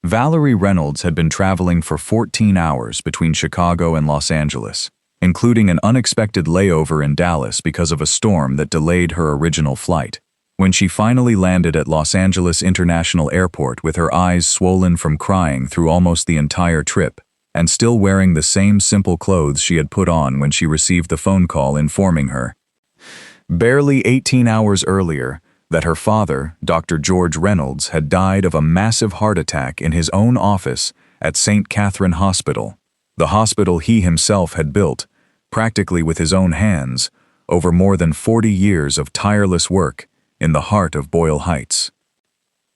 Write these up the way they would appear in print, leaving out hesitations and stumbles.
Valerie Reynolds had been traveling for 14 hours between Chicago and Los Angeles, including an unexpected layover in Dallas because of a storm that delayed her original flight. When she finally landed at Los Angeles International Airport with her eyes swollen from crying through almost the entire trip, and still wearing the same simple clothes she had put on when she received the phone call informing her, barely 18 hours earlier, that her father, Dr. George Reynolds, had died of a massive heart attack in his own office at St. Catherine Hospital, the hospital he himself had built, practically with his own hands, over more than 40 years of tireless work in the heart of Boyle Heights.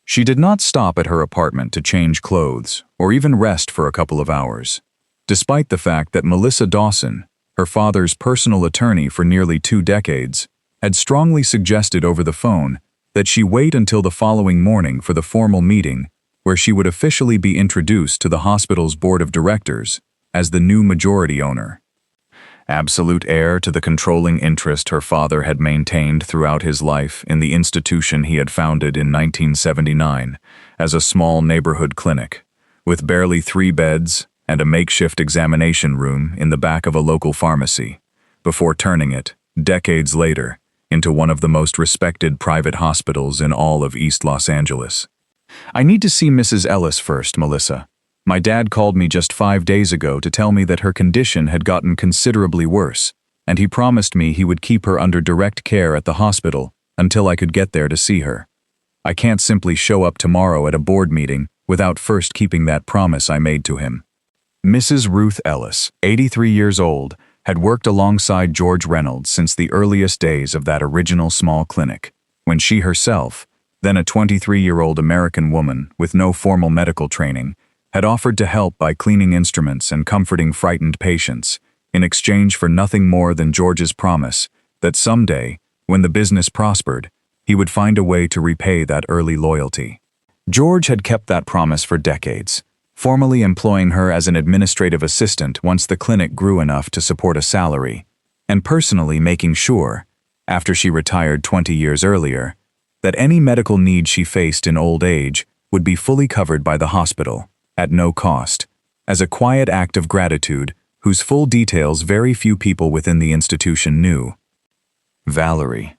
She did not stop at her apartment to change clothes or even rest for a couple of hours, despite the fact that Melissa Dawson, her father's personal attorney for nearly 2 decades, had strongly suggested over the phone that she wait until the following morning for the formal meeting where she would officially be introduced to the hospital's board of directors as the new majority owner. Absolute heir to the controlling interest her father had maintained throughout his life in the institution he had founded in 1979 as a small neighborhood clinic, with barely 3 beds and a makeshift examination room in the back of a local pharmacy, before turning it, decades later, into one of the most respected private hospitals in all of East Los Angeles. "I need to see Mrs. Ellis first, Melissa. My dad called me just 5 days ago to tell me that her condition had gotten considerably worse, and he promised me he would keep her under direct care at the hospital until I could get there to see her. I can't simply show up tomorrow at a board meeting without first keeping that promise I made to him." Mrs. Ruth Ellis, 83 years old, had worked alongside George Reynolds since the earliest days of that original small clinic, when she herself, then a 23-year-old American woman with no formal medical training, had offered to help by cleaning instruments and comforting frightened patients, in exchange for nothing more than George's promise that someday, when the business prospered, he would find a way to repay that early loyalty. George had kept that promise for decades, formally employing her as an administrative assistant once the clinic grew enough to support a salary, and personally making sure, after she retired 20 years earlier, that any medical need she faced in old age would be fully covered by the hospital, at no cost, as a quiet act of gratitude whose full details very few people within the institution knew. Valerie,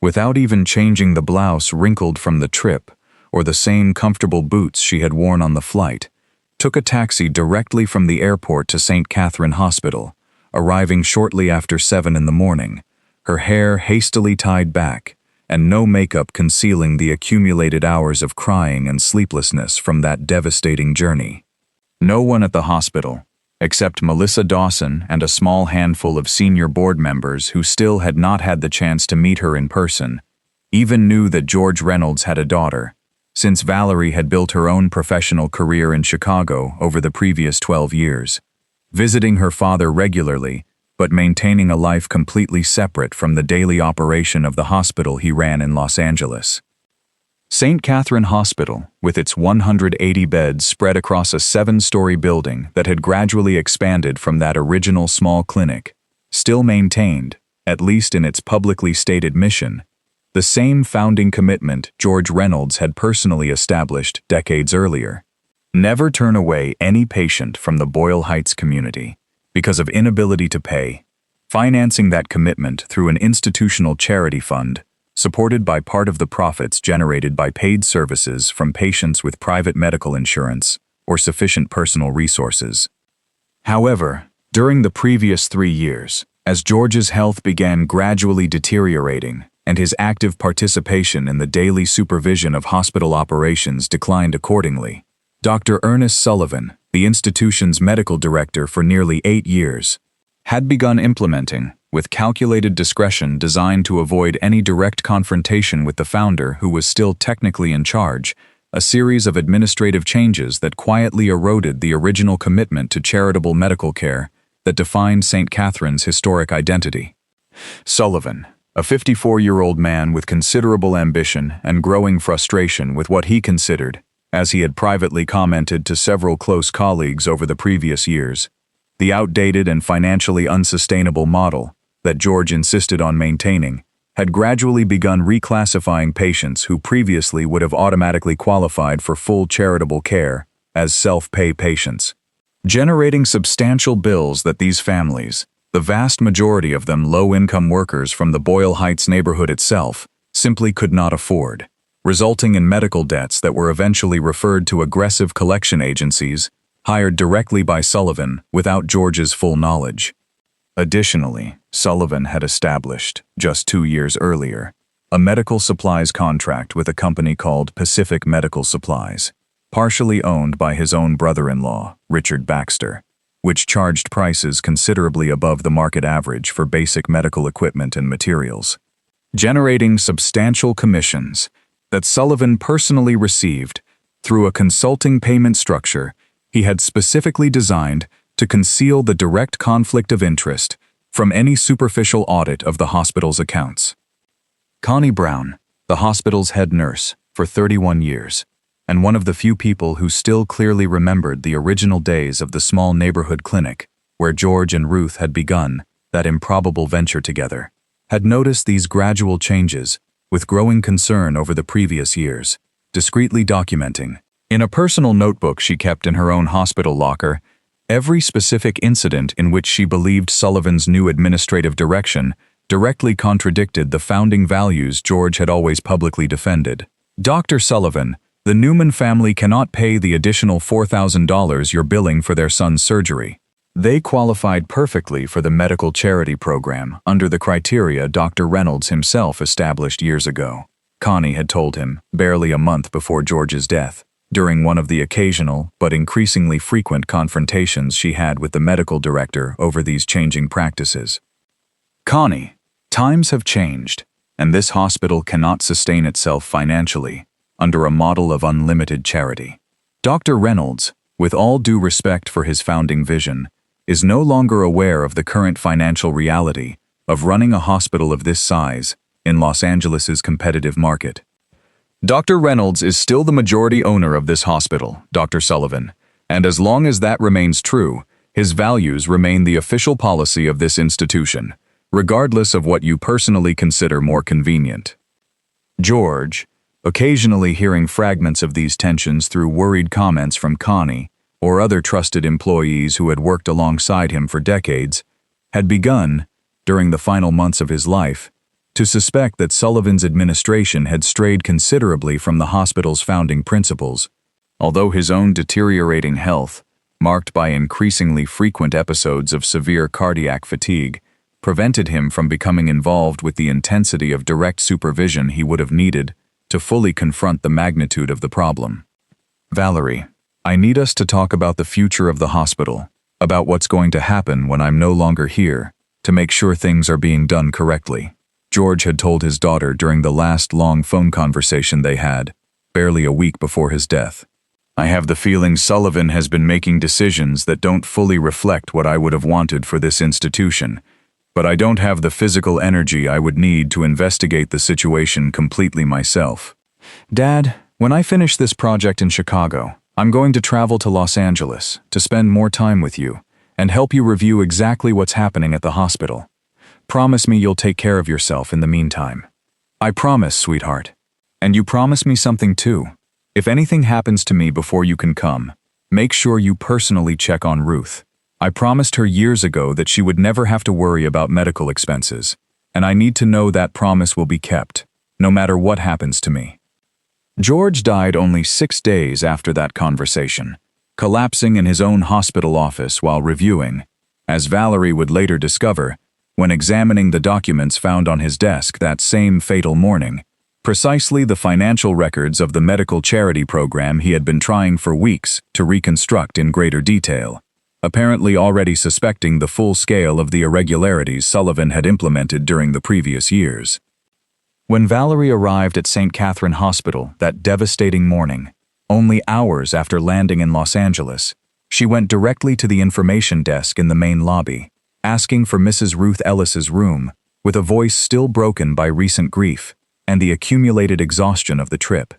without even changing the blouse wrinkled from the trip or the same comfortable boots she had worn on the flight, took a taxi directly from the airport to St. Catherine Hospital, arriving shortly after 7 in the morning, her hair hastily tied back, and no makeup concealing the accumulated hours of crying and sleeplessness from that devastating journey. No one at the hospital, except Melissa Dawson and a small handful of senior board members who still had not had the chance to meet her in person, even knew that George Reynolds had a daughter, since Valerie had built her own professional career in Chicago over the previous 12 years, visiting her father regularly, but maintaining a life completely separate from the daily operation of the hospital he ran in Los Angeles. St. Catherine Hospital, with its 180 beds spread across a 7-story building that had gradually expanded from that original small clinic, still maintained, at least in its publicly stated mission, the same founding commitment George Reynolds had personally established decades earlier: never turn away any patient from the Boyle Heights community because of inability to pay, financing that commitment through an institutional charity fund supported by part of the profits generated by paid services from patients with private medical insurance or sufficient personal resources. However, during the previous 3 years, as George's health began gradually deteriorating and his active participation in the daily supervision of hospital operations declined accordingly, Dr. Ernest Sullivan, the institution's medical director for nearly 8 years, had begun implementing, with calculated discretion designed to avoid any direct confrontation with the founder who was still technically in charge, a series of administrative changes that quietly eroded the original commitment to charitable medical care that defined St. Catherine's historic identity. Sullivan, a 54-year-old man with considerable ambition and growing frustration with what he considered, as he had privately commented to several close colleagues over the previous years, the outdated and financially unsustainable model that George insisted on maintaining, had gradually begun reclassifying patients who previously would have automatically qualified for full charitable care as self-pay patients, generating substantial bills that these families, the vast majority of them low-income workers from the Boyle Heights neighborhood itself, simply could not afford, resulting in medical debts that were eventually referred to aggressive collection agencies hired directly by Sullivan without George's full knowledge. Additionally, Sullivan had established, just 2 years earlier, a medical supplies contract with a company called Pacific Medical Supplies, partially owned by his own brother-in-law, Richard Baxter, which charged prices considerably above the market average for basic medical equipment and materials, generating substantial commissions that Sullivan personally received through a consulting payment structure he had specifically designed to conceal the direct conflict of interest from any superficial audit of the hospital's accounts. Connie Brown, the hospital's head nurse for 31 years, and one of the few people who still clearly remembered the original days of the small neighborhood clinic where George and Ruth had begun that improbable venture together, had noticed these gradual changes with growing concern over the previous years, discreetly documenting, in a personal notebook she kept in her own hospital locker, every specific incident in which she believed Sullivan's new administrative direction directly contradicted the founding values George had always publicly defended. Dr. Sullivan, the Newman family cannot pay the additional $4,000 you're billing for their son's surgery. They qualified perfectly for the medical charity program under the criteria Dr. Reynolds himself established years ago, Connie had told him barely a month before George's death, during one of the occasional but increasingly frequent confrontations she had with the medical director over these changing practices. Connie, times have changed, and this hospital cannot sustain itself financially under a model of unlimited charity. Dr. Reynolds, with all due respect for his founding vision, is no longer aware of the current financial reality of running a hospital of this size in Los Angeles's competitive market. Dr. Reynolds is still the majority owner of this hospital, Dr. Sullivan, and as long as that remains true, his values remain the official policy of this institution, regardless of what you personally consider more convenient. George, occasionally hearing fragments of these tensions through worried comments from Connie or other trusted employees who had worked alongside him for decades, had begun, during the final months of his life, to suspect that Sullivan's administration had strayed considerably from the hospital's founding principles, although his own deteriorating health, marked by increasingly frequent episodes of severe cardiac fatigue, prevented him from becoming involved with the intensity of direct supervision he would have needed to fully confront the magnitude of the problem. Valerie, I need us to talk about the future of the hospital, about what's going to happen when I'm no longer here, to make sure things are being done correctly, George had told his daughter during the last long phone conversation they had, barely a week before his death. I have the feeling Sullivan has been making decisions that don't fully reflect what I would have wanted for this institution, but I don't have the physical energy I would need to investigate the situation completely myself. Dad, when I finish this project in Chicago, I'm going to travel to Los Angeles to spend more time with you and help you review exactly what's happening at the hospital. Promise me you'll take care of yourself in the meantime. I promise, sweetheart. And you promise me something too. If anything happens to me before you can come, make sure you personally check on Ruth. I promised her years ago that she would never have to worry about medical expenses, and I need to know that promise will be kept, no matter what happens to me. George died only 6 days after that conversation, collapsing in his own hospital office while reviewing, as Valerie would later discover, when examining the documents found on his desk that same fatal morning, precisely the financial records of the medical charity program he had been trying for weeks to reconstruct in greater detail, apparently already suspecting the full scale of the irregularities Sullivan had implemented during the previous years. When Valerie arrived at St. Catherine Hospital that devastating morning, only hours after landing in Los Angeles, she went directly to the information desk in the main lobby, asking for Mrs. Ruth Ellis's room, with a voice still broken by recent grief and the accumulated exhaustion of the trip.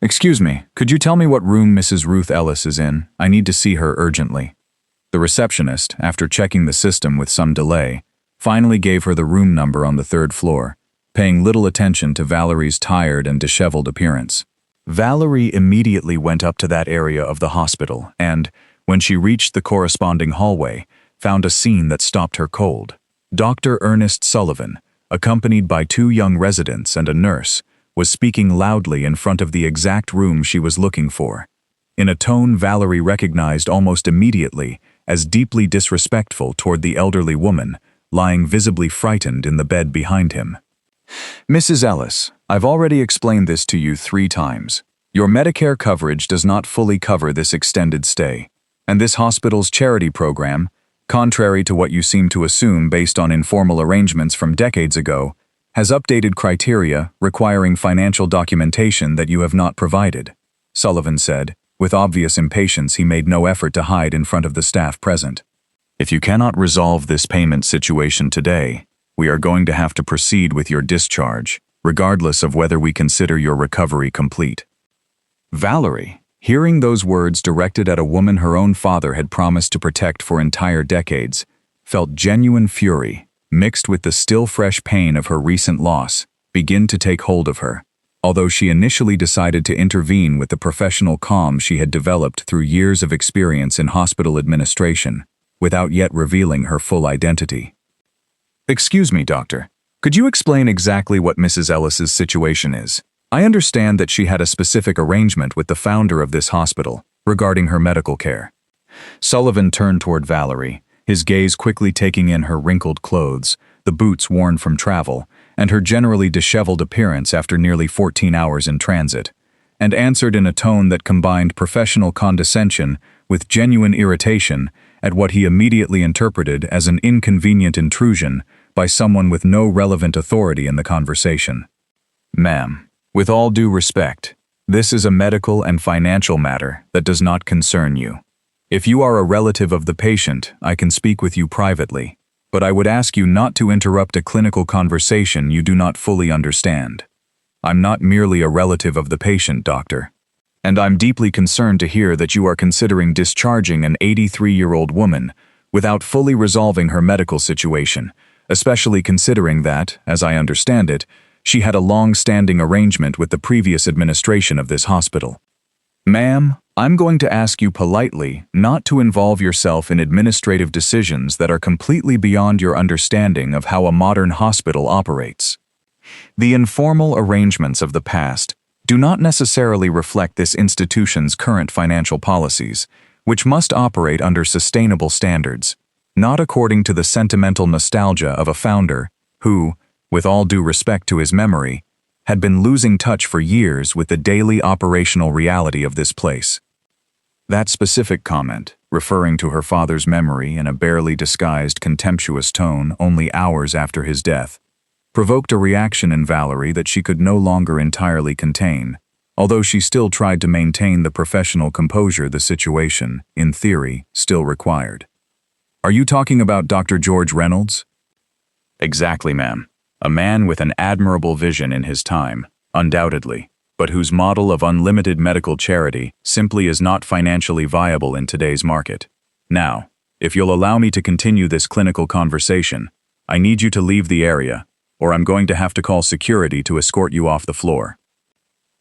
"Excuse me, could you tell me what room Mrs. Ruth Ellis is in? I need to see her urgently." The receptionist, after checking the system with some delay, finally gave her the room number on the 3rd floor, paying little attention to Valerie's tired and disheveled appearance. Valerie immediately went up to that area of the hospital and, when she reached the corresponding hallway, found a scene that stopped her cold. Dr. Ernest Sullivan, accompanied by 2 young residents and a nurse, was speaking loudly in front of the exact room she was looking for, in a tone Valerie recognized almost immediately as deeply disrespectful toward the elderly woman, lying visibly frightened in the bed behind him. "Mrs. Ellis, I've already explained this to you 3 times. Your Medicare coverage does not fully cover this extended stay, and this hospital's charity program, contrary to what you seem to assume based on informal arrangements from decades ago, has updated criteria requiring financial documentation that you have not provided," Sullivan said. With obvious impatience, he made no effort to hide in front of the staff present. "If you cannot resolve this payment situation today, we are going to have to proceed with your discharge, regardless of whether we consider your recovery complete." Valerie, hearing those words directed at a woman her own father had promised to protect for entire decades, felt genuine fury, mixed with the still fresh pain of her recent loss, begin to take hold of her. Although she initially decided to intervene with the professional calm she had developed through years of experience in hospital administration, without yet revealing her full identity. "Excuse me, doctor. Could you explain exactly what Mrs. Ellis's situation is? I understand that she had a specific arrangement with the founder of this hospital regarding her medical care." Sullivan turned toward Valerie, his gaze quickly taking in her wrinkled clothes, the boots worn from travel, and her generally disheveled appearance after nearly 14 hours in transit, and answered in a tone that combined professional condescension with genuine irritation at what he immediately interpreted as an inconvenient intrusion by someone with no relevant authority in the conversation. "Ma'am, with all due respect, this is a medical and financial matter that does not concern you. If you are a relative of the patient, I can speak with you privately, but I would ask you not to interrupt a clinical conversation you do not fully understand. I'm not merely a relative of the patient, doctor, and I'm deeply concerned to hear that you are considering discharging an 83-year-old woman without fully resolving her medical situation, especially considering that, as I understand it, she had a long-standing arrangement with the previous administration of this hospital. Ma'am, I'm going to ask you politely not to involve yourself in administrative decisions that are completely beyond your understanding of how a modern hospital operates. The informal arrangements of the past do not necessarily reflect this institution's current financial policies, which must operate under sustainable standards, not according to the sentimental nostalgia of a founder who, with all due respect to his memory, had been losing touch for years with the daily operational reality of this place." That specific comment, referring to her father's memory in a barely disguised contemptuous tone only hours after his death, provoked a reaction in Valerie that she could no longer entirely contain, although she still tried to maintain the professional composure the situation, in theory, still required. "Are you talking about Dr. George Reynolds?" "Exactly, ma'am. A man with an admirable vision in his time, undoubtedly, but whose model of unlimited medical charity simply is not financially viable in today's market. Now, if you'll allow me to continue this clinical conversation, I need you to leave the area, or I'm going to have to call security to escort you off the floor."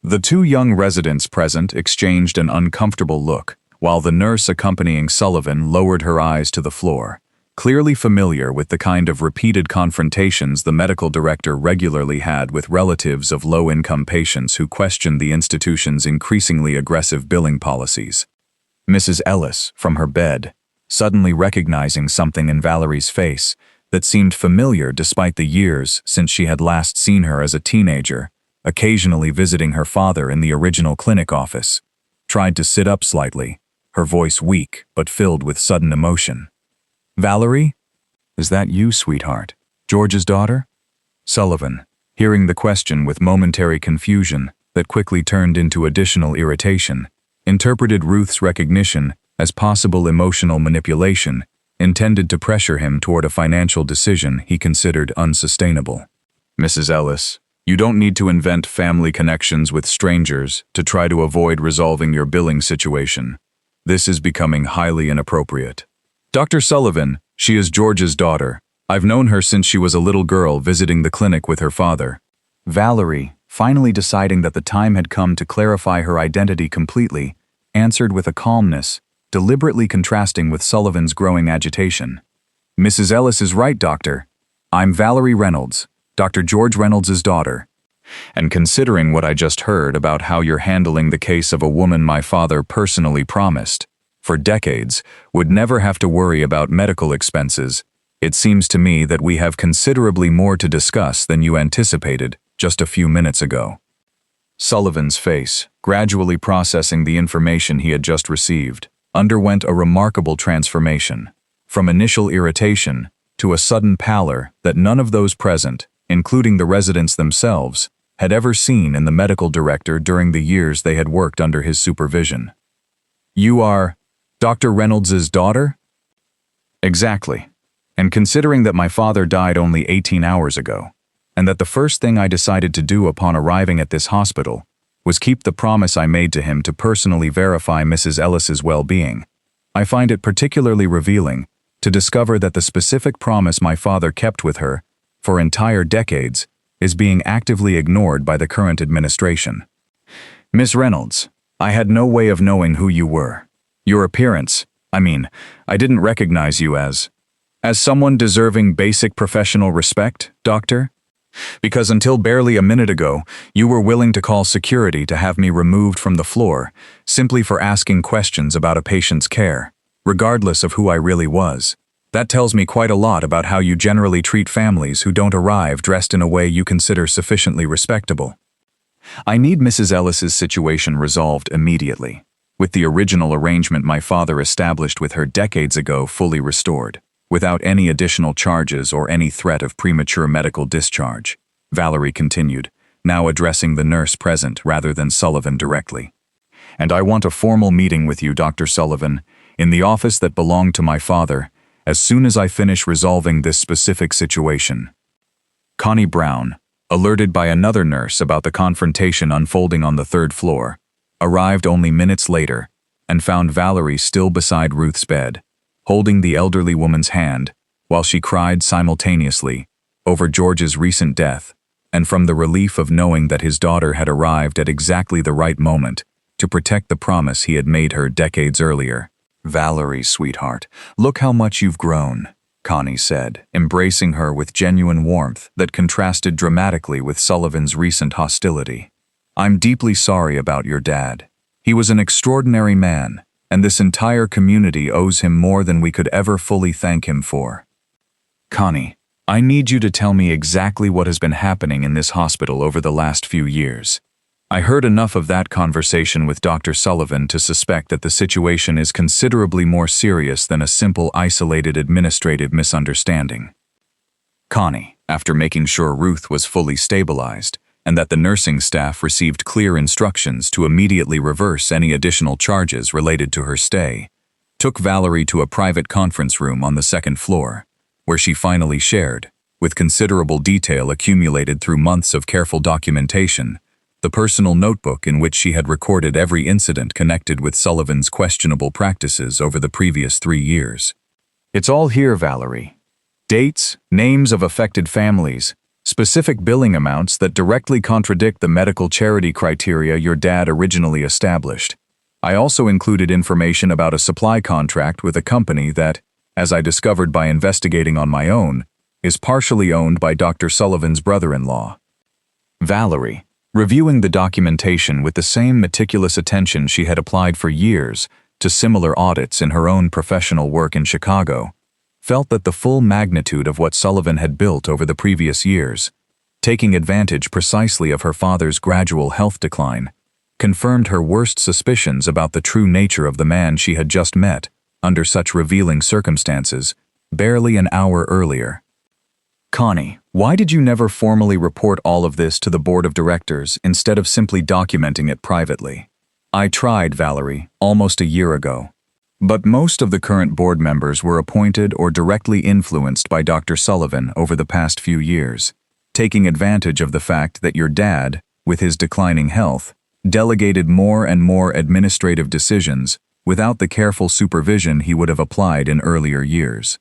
The 2 young residents present exchanged an uncomfortable look, while the nurse accompanying Sullivan lowered her eyes to the floor, clearly familiar with the kind of repeated confrontations the medical director regularly had with relatives of low-income patients who questioned the institution's increasingly aggressive billing policies. Mrs. Ellis, from her bed, suddenly recognizing something in Valerie's face that seemed familiar despite the years since she had last seen her as a teenager, occasionally visiting her father in the original clinic office, tried to sit up slightly, her voice weak but filled with sudden emotion. "Valerie? Is that you, sweetheart? George's daughter?" Sullivan, hearing the question with momentary confusion that quickly turned into additional irritation, interpreted Ruth's recognition as possible emotional manipulation intended to pressure him toward a financial decision he considered unsustainable. "Mrs. Ellis, you don't need to invent family connections with strangers to try to avoid resolving your billing situation. This is becoming highly inappropriate. Dr. Sullivan, she is George's daughter. I've known her since she was a little girl visiting the clinic with her father." Valerie, finally deciding that the time had come to clarify her identity completely, answered with a calmness, deliberately contrasting with Sullivan's growing agitation. "Mrs. Ellis is right, Doctor. I'm Valerie Reynolds, Dr. George Reynolds' daughter. And considering what I just heard about how you're handling the case of a woman my father personally promised, for decades, would never have to worry about medical expenses, it seems to me that we have considerably more to discuss than you anticipated just a few minutes ago." Sullivan's face, gradually processing the information he had just received, underwent a remarkable transformation, from initial irritation to a sudden pallor that none of those present, including the residents themselves, had ever seen in the medical director during the years they had worked under his supervision. "You are Dr. Reynolds' daughter?" "Exactly. And considering that my father died only 18 hours ago, and that the first thing I decided to do upon arriving at this hospital was keep the promise I made to him to personally verify Mrs. Ellis's well-being, I find it particularly revealing to discover that the specific promise my father kept with her for entire decades is being actively ignored by the current administration. Miss Reynolds, I had no way of knowing who you were. Your appearance, I didn't recognize you as someone deserving basic professional respect, Doctor? Because until barely a minute ago, you were willing to call security to have me removed from the floor simply for asking questions about a patient's care, regardless of who I really was. That tells me quite a lot about how you generally treat families who don't arrive dressed in a way you consider sufficiently respectable. I need Mrs. Ellis's situation resolved immediately, with the original arrangement my father established with her decades ago fully restored, without any additional charges or any threat of premature medical discharge," Valerie continued, now addressing the nurse present rather than Sullivan directly. "And I want a formal meeting with you, Dr. Sullivan, in the office that belonged to my father, as soon as I finish resolving this specific situation." Connie Brown, alerted by another nurse about the confrontation unfolding on the third floor, arrived only minutes later and found Valerie still beside Ruth's bed, holding the elderly woman's hand while she cried simultaneously over George's recent death and from the relief of knowing that his daughter had arrived at exactly the right moment to protect the promise he had made her decades earlier. "Valerie, sweetheart, look how much you've grown," Connie said, embracing her with genuine warmth that contrasted dramatically with Sullivan's recent hostility. "I'm deeply sorry about your dad. He was an extraordinary man, and this entire community owes him more than we could ever fully thank him for. Connie, I need you to tell me exactly what has been happening in this hospital over the last few years. I heard enough of that conversation with Dr. Sullivan to suspect that the situation is considerably more serious than a simple isolated administrative misunderstanding." Connie, after making sure Ruth was fully stabilized and that the nursing staff received clear instructions to immediately reverse any additional charges related to her stay, took Valerie to a private conference room on the second floor, where she finally shared, with considerable detail accumulated through months of careful documentation, the personal notebook in which she had recorded every incident connected with Sullivan's questionable practices over the previous 3 years. "It's all here, Valerie. Dates, names of affected families, specific billing amounts that directly contradict the medical charity criteria your dad originally established. I also included information about a supply contract with a company that, as I discovered by investigating on my own, is partially owned by Dr. Sullivan's brother-in-law." Valerie, reviewing the documentation with the same meticulous attention she had applied for years to similar audits in her own professional work in Chicago, felt that the full magnitude of what Sullivan had built over the previous years, taking advantage precisely of her father's gradual health decline, confirmed her worst suspicions about the true nature of the man she had just met under such revealing circumstances barely an hour earlier. "Connie, why did you never formally report all of this to the board of directors instead of simply documenting it privately?" "I tried, Valerie, almost a year ago. But most of the current board members were appointed or directly influenced by Dr. Sullivan over the past few years, taking advantage of the fact that your dad, with his declining health, delegated more and more administrative decisions without the careful supervision he would have applied in earlier years.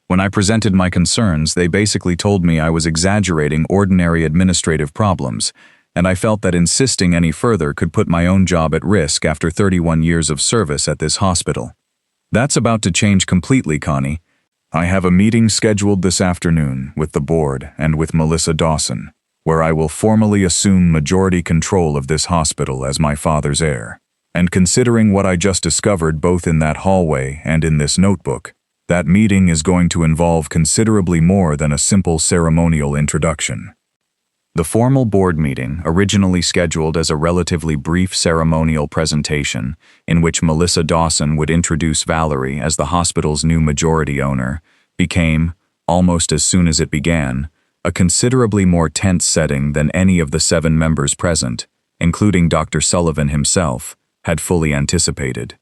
When I presented my concerns, they basically told me I was exaggerating ordinary administrative problems and I felt that insisting any further could put my own job at risk after 31 years of service at this hospital. That's about to change completely, Connie. I have a meeting scheduled this afternoon with the board and with Melissa Dawson, where I will formally assume majority control of this hospital as my father's heir. And considering what I just discovered both in that hallway and in this notebook, that meeting is going to involve considerably more than a simple ceremonial introduction. The formal board meeting, originally scheduled as a relatively brief ceremonial presentation in which Melissa Dawson would introduce Valerie as the hospital's new majority owner, became, almost as soon as it began, a considerably more tense setting than any of the 7 members present, including Dr. Sullivan himself, had fully anticipated.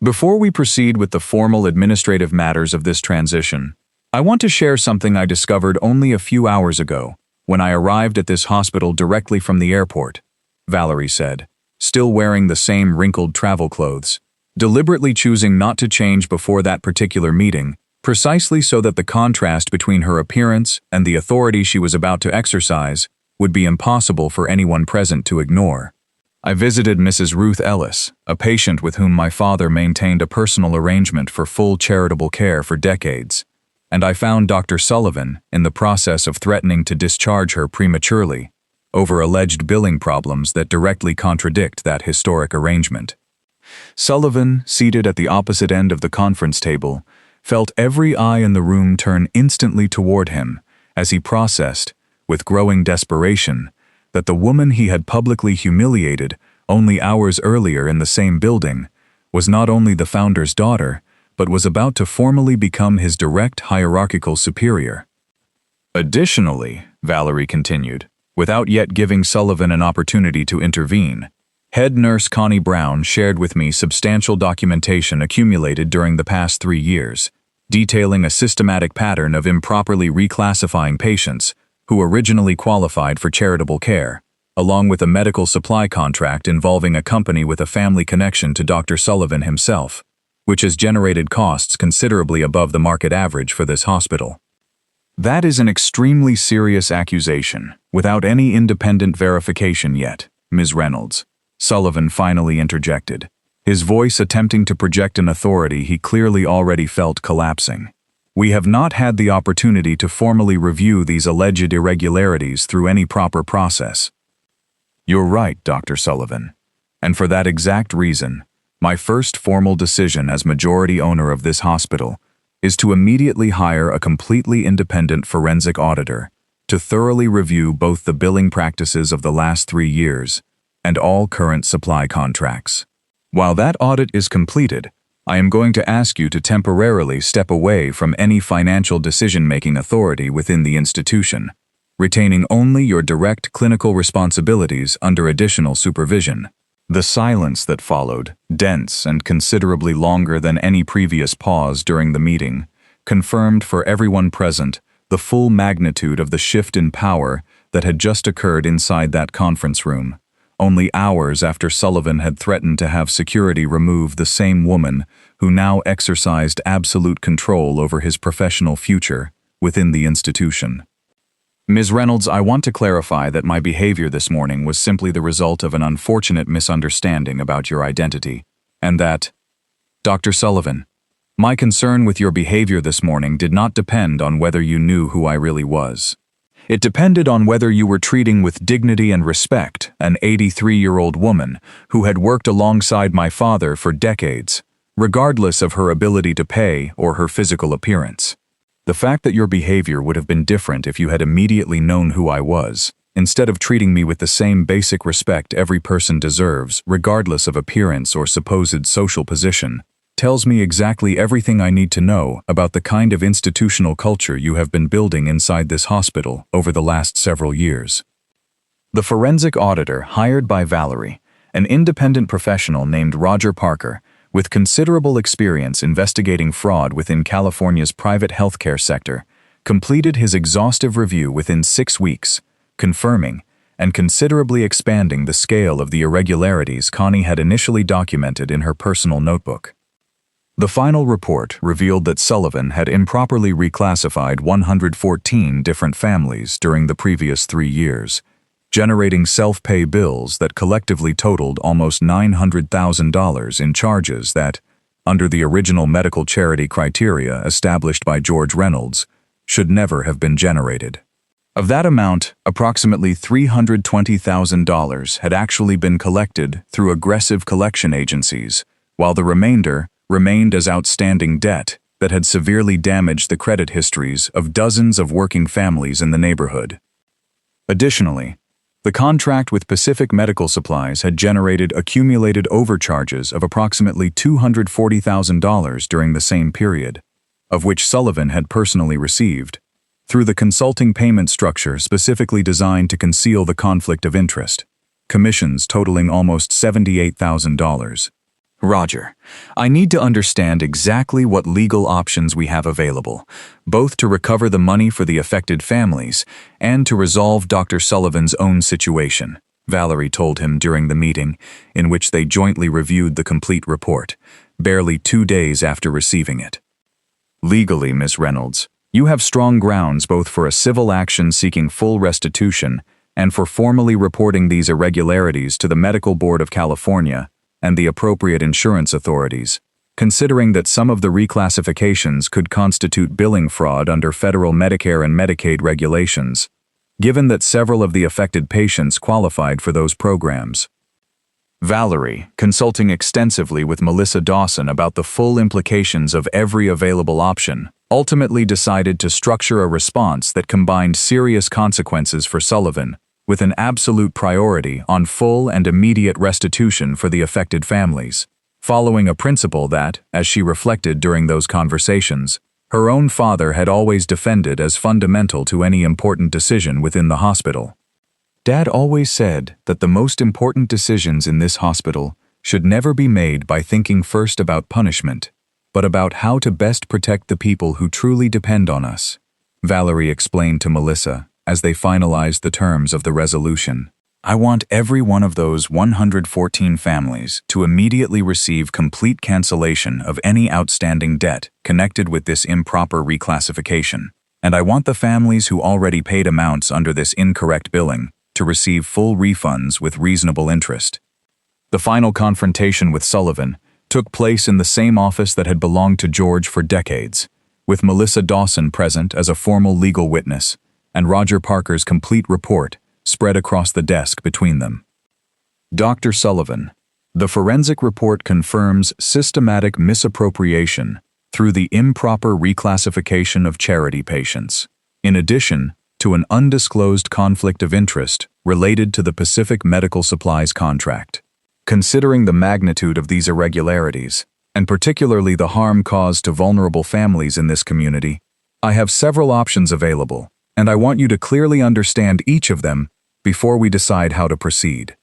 Before we proceed with the formal administrative matters of this transition, I want to share something I discovered only a few hours ago when I arrived at this hospital directly from the airport, Valerie said, still wearing the same wrinkled travel clothes, deliberately choosing not to change before that particular meeting, precisely so that the contrast between her appearance and the authority she was about to exercise would be impossible for anyone present to ignore. I visited Mrs. Ruth Ellis, a patient with whom my father maintained a personal arrangement for full charitable care for decades, and I found Dr. Sullivan in the process of threatening to discharge her prematurely over alleged billing problems that directly contradict that historic arrangement. Sullivan, seated at the opposite end of the conference table, felt every eye in the room turn instantly toward him as he processed, with growing desperation, that the woman he had publicly humiliated only hours earlier in the same building was not only the founder's daughter, but was about to formally become his direct hierarchical superior. Additionally, Valerie continued, without yet giving Sullivan an opportunity to intervene, head nurse Connie Brown shared with me substantial documentation accumulated during the past 3 years, detailing a systematic pattern of improperly reclassifying patients who originally qualified for charitable care, along with a medical supply contract involving a company with a family connection to Dr. Sullivan himself, which has generated costs considerably above the market average for this hospital. That is an extremely serious accusation, without any independent verification yet, Ms. Reynolds, Sullivan finally interjected, his voice attempting to project an authority he clearly already felt collapsing. We have not had the opportunity to formally review these alleged irregularities through any proper process. You're right, Dr. Sullivan. And for that exact reason, my first formal decision as majority owner of this hospital is to immediately hire a completely independent forensic auditor to thoroughly review both the billing practices of the last 3 years and all current supply contracts. While that audit is completed, I am going to ask you to temporarily step away from any financial decision-making authority within the institution, retaining only your direct clinical responsibilities under additional supervision. The silence that followed, dense and considerably longer than any previous pause during the meeting, confirmed for everyone present the full magnitude of the shift in power that had just occurred inside that conference room, only hours after Sullivan had threatened to have security remove the same woman who now exercised absolute control over his professional future within the institution. Ms. Reynolds, I want to clarify that my behavior this morning was simply the result of an unfortunate misunderstanding about your identity, and that, Dr. Sullivan, my concern with your behavior this morning did not depend on whether you knew who I really was. It depended on whether you were treating with dignity and respect an 83-year-old woman who had worked alongside my father for decades, regardless of her ability to pay or her physical appearance. The fact that your behavior would have been different if you had immediately known who I was, instead of treating me with the same basic respect every person deserves, regardless of appearance or supposed social position, tells me exactly everything I need to know about the kind of institutional culture you have been building inside this hospital over the last several years. The forensic auditor hired by Valerie, an independent professional named Roger Parker, with considerable experience investigating fraud within California's private healthcare sector, completed his exhaustive review within 6 weeks, confirming and considerably expanding the scale of the irregularities Connie had initially documented in her personal notebook. The final report revealed that Sullivan had improperly reclassified 114 different families during the previous 3 years, generating self-pay bills that collectively totaled almost $900,000 in charges that, under the original medical charity criteria established by George Reynolds, should never have been generated. Of that amount, approximately $320,000 had actually been collected through aggressive collection agencies, while the remainder remained as outstanding debt that had severely damaged the credit histories of dozens of working families in the neighborhood. Additionally, the contract with Pacific Medical Supplies had generated accumulated overcharges of approximately $240,000 during the same period, of which Sullivan had personally received, through the consulting payment structure specifically designed to conceal the conflict of interest, commissions totaling almost $78,000. Roger, I need to understand exactly what legal options we have available, both to recover the money for the affected families and to resolve Dr. Sullivan's own situation, Valerie told him during the meeting, in which they jointly reviewed the complete report, barely 2 days after receiving it. Legally, Ms. Reynolds, you have strong grounds both for a civil action seeking full restitution and for formally reporting these irregularities to the Medical Board of California and the appropriate insurance authorities, considering that some of the reclassifications could constitute billing fraud under federal Medicare and Medicaid regulations, given that several of the affected patients qualified for those programs. Valerie, consulting extensively with Melissa Dawson about the full implications of every available option, ultimately decided to structure a response that combined serious consequences for Sullivan with an absolute priority on full and immediate restitution for the affected families, following a principle that, as she reflected during those conversations, her own father had always defended as fundamental to any important decision within the hospital. Dad always said that the most important decisions in this hospital should never be made by thinking first about punishment, but about how to best protect the people who truly depend on us, Valerie explained to Melissa as they finalized the terms of the resolution. I want every one of those 114 families to immediately receive complete cancellation of any outstanding debt connected with this improper reclassification, and I want the families who already paid amounts under this incorrect billing to receive full refunds with reasonable interest. The final confrontation with Sullivan took place in the same office that had belonged to George for decades, with Melissa Dawson present as a formal legal witness, and Roger Parker's complete report spread across the desk between them. Dr. Sullivan, the forensic report confirms systematic misappropriation through the improper reclassification of charity patients, in addition to an undisclosed conflict of interest related to the Pacific Medical Supplies contract. Considering the magnitude of these irregularities, and particularly the harm caused to vulnerable families in this community, I have several options available, and I want you to clearly understand each of them before we decide how to proceed.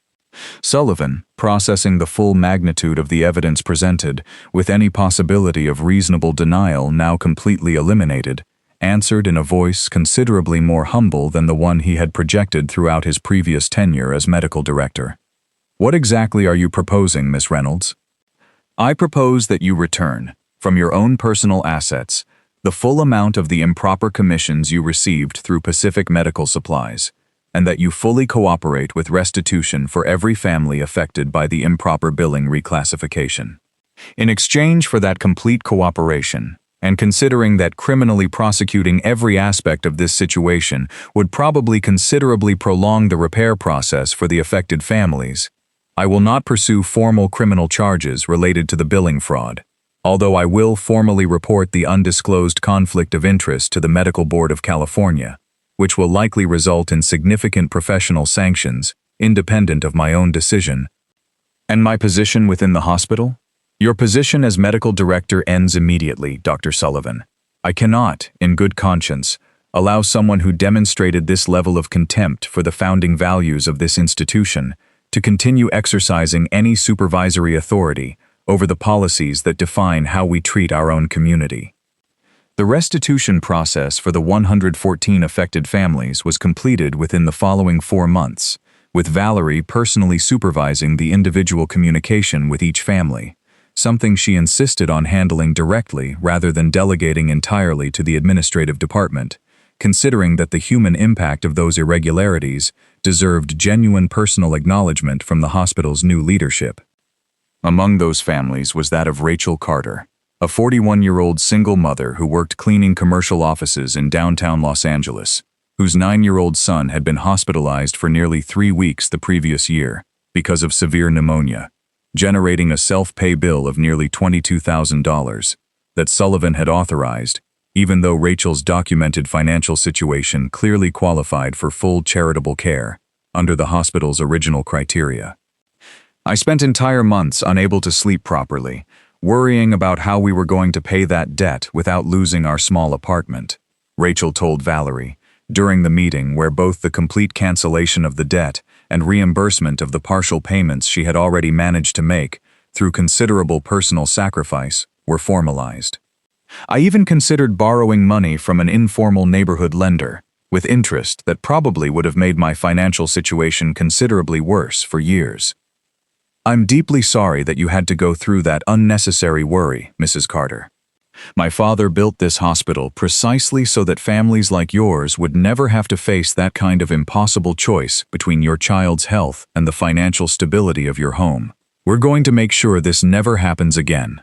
Sullivan, processing the full magnitude of the evidence presented, with any possibility of reasonable denial now completely eliminated, answered in a voice considerably more humble than the one he had projected throughout his previous tenure as medical director. What exactly are you proposing, Miss Reynolds? I propose that you return, from your own personal assets, the full amount of the improper commissions you received through Pacific Medical Supplies, and that you fully cooperate with restitution for every family affected by the improper billing reclassification. In exchange for that complete cooperation, and considering that criminally prosecuting every aspect of this situation would probably considerably prolong the repair process for the affected families, I will not pursue formal criminal charges related to the billing fraud, although I will formally report the undisclosed conflict of interest to the Medical Board of California, which will likely result in significant professional sanctions, independent of my own decision. And my position within the hospital? Your position as medical director ends immediately, Dr. Sullivan. I cannot, in good conscience, allow someone who demonstrated this level of contempt for the founding values of this institution to continue exercising any supervisory authority over the policies that define how we treat our own community. The restitution process for the 114 affected families was completed within the following 4 months, with Valerie personally supervising the individual communication with each family, something she insisted on handling directly rather than delegating entirely to the administrative department, considering that the human impact of those irregularities deserved genuine personal acknowledgement from the hospital's new leadership. Among those families was that of Rachel Carter, a 41-year-old single mother who worked cleaning commercial offices in downtown Los Angeles, whose 9-year-old son had been hospitalized for nearly 3 weeks the previous year because of severe pneumonia, generating a self-pay bill of nearly $22,000 that Sullivan had authorized, even though Rachel's documented financial situation clearly qualified for full charitable care under the hospital's original criteria. I spent entire months unable to sleep properly, worrying about how we were going to pay that debt without losing our small apartment, Rachel told Valerie, during the meeting where both the complete cancellation of the debt and reimbursement of the partial payments she had already managed to make through considerable personal sacrifice were formalized. I even considered borrowing money from an informal neighborhood lender, with interest that probably would have made my financial situation considerably worse for years. I'm deeply sorry that you had to go through that unnecessary worry, Mrs. Carter. My father built this hospital precisely so that families like yours would never have to face that kind of impossible choice between your child's health and the financial stability of your home. We're going to make sure this never happens again.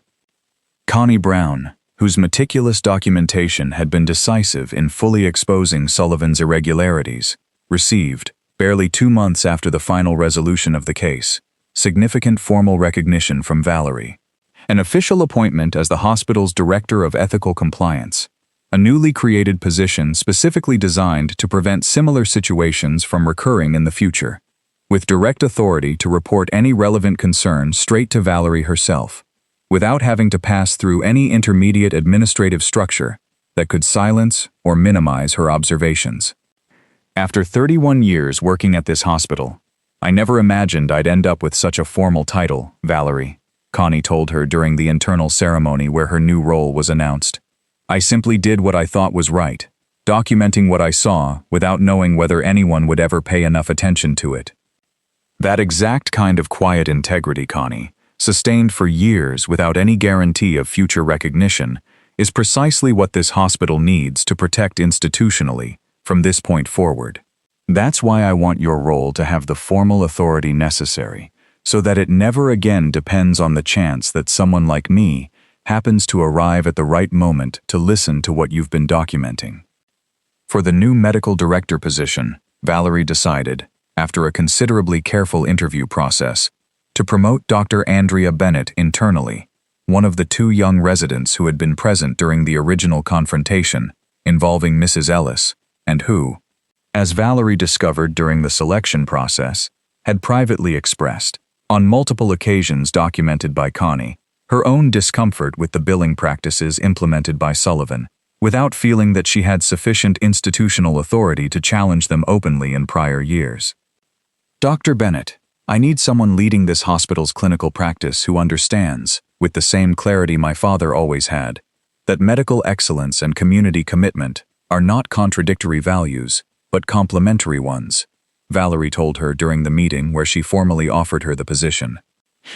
Connie Brown, whose meticulous documentation had been decisive in fully exposing Sullivan's irregularities, received, barely 2 months after the final resolution of the case, significant formal recognition from Valerie. An official appointment as the hospital's Director of Ethical Compliance, a newly created position specifically designed to prevent similar situations from recurring in the future, with direct authority to report any relevant concern straight to Valerie herself, without having to pass through any intermediate administrative structure that could silence or minimize her observations. After 31 years working at this hospital, I never imagined I'd end up with such a formal title, Valerie, Connie told her during the internal ceremony where her new role was announced. I simply did what I thought was right, documenting what I saw without knowing whether anyone would ever pay enough attention to it. That exact kind of quiet integrity, Connie, sustained for years without any guarantee of future recognition, is precisely what this hospital needs to protect institutionally from this point forward. That's why I want your role to have the formal authority necessary, so that it never again depends on the chance that someone like me happens to arrive at the right moment to listen to what you've been documenting. For the new medical director position, Valerie decided, after a considerably careful interview process, to promote Dr. Andrea Bennett internally, one of the 2 young residents who had been present during the original confrontation involving Mrs. Ellis, and who, as Valerie discovered during the selection process, had privately expressed, on multiple occasions documented by Connie, her own discomfort with the billing practices implemented by Sullivan, without feeling that she had sufficient institutional authority to challenge them openly in prior years. Dr. Bennett, I need someone leading this hospital's clinical practice who understands, with the same clarity my father always had, that medical excellence and community commitment are not contradictory values, but complementary ones, Valerie told her during the meeting where she formally offered her the position.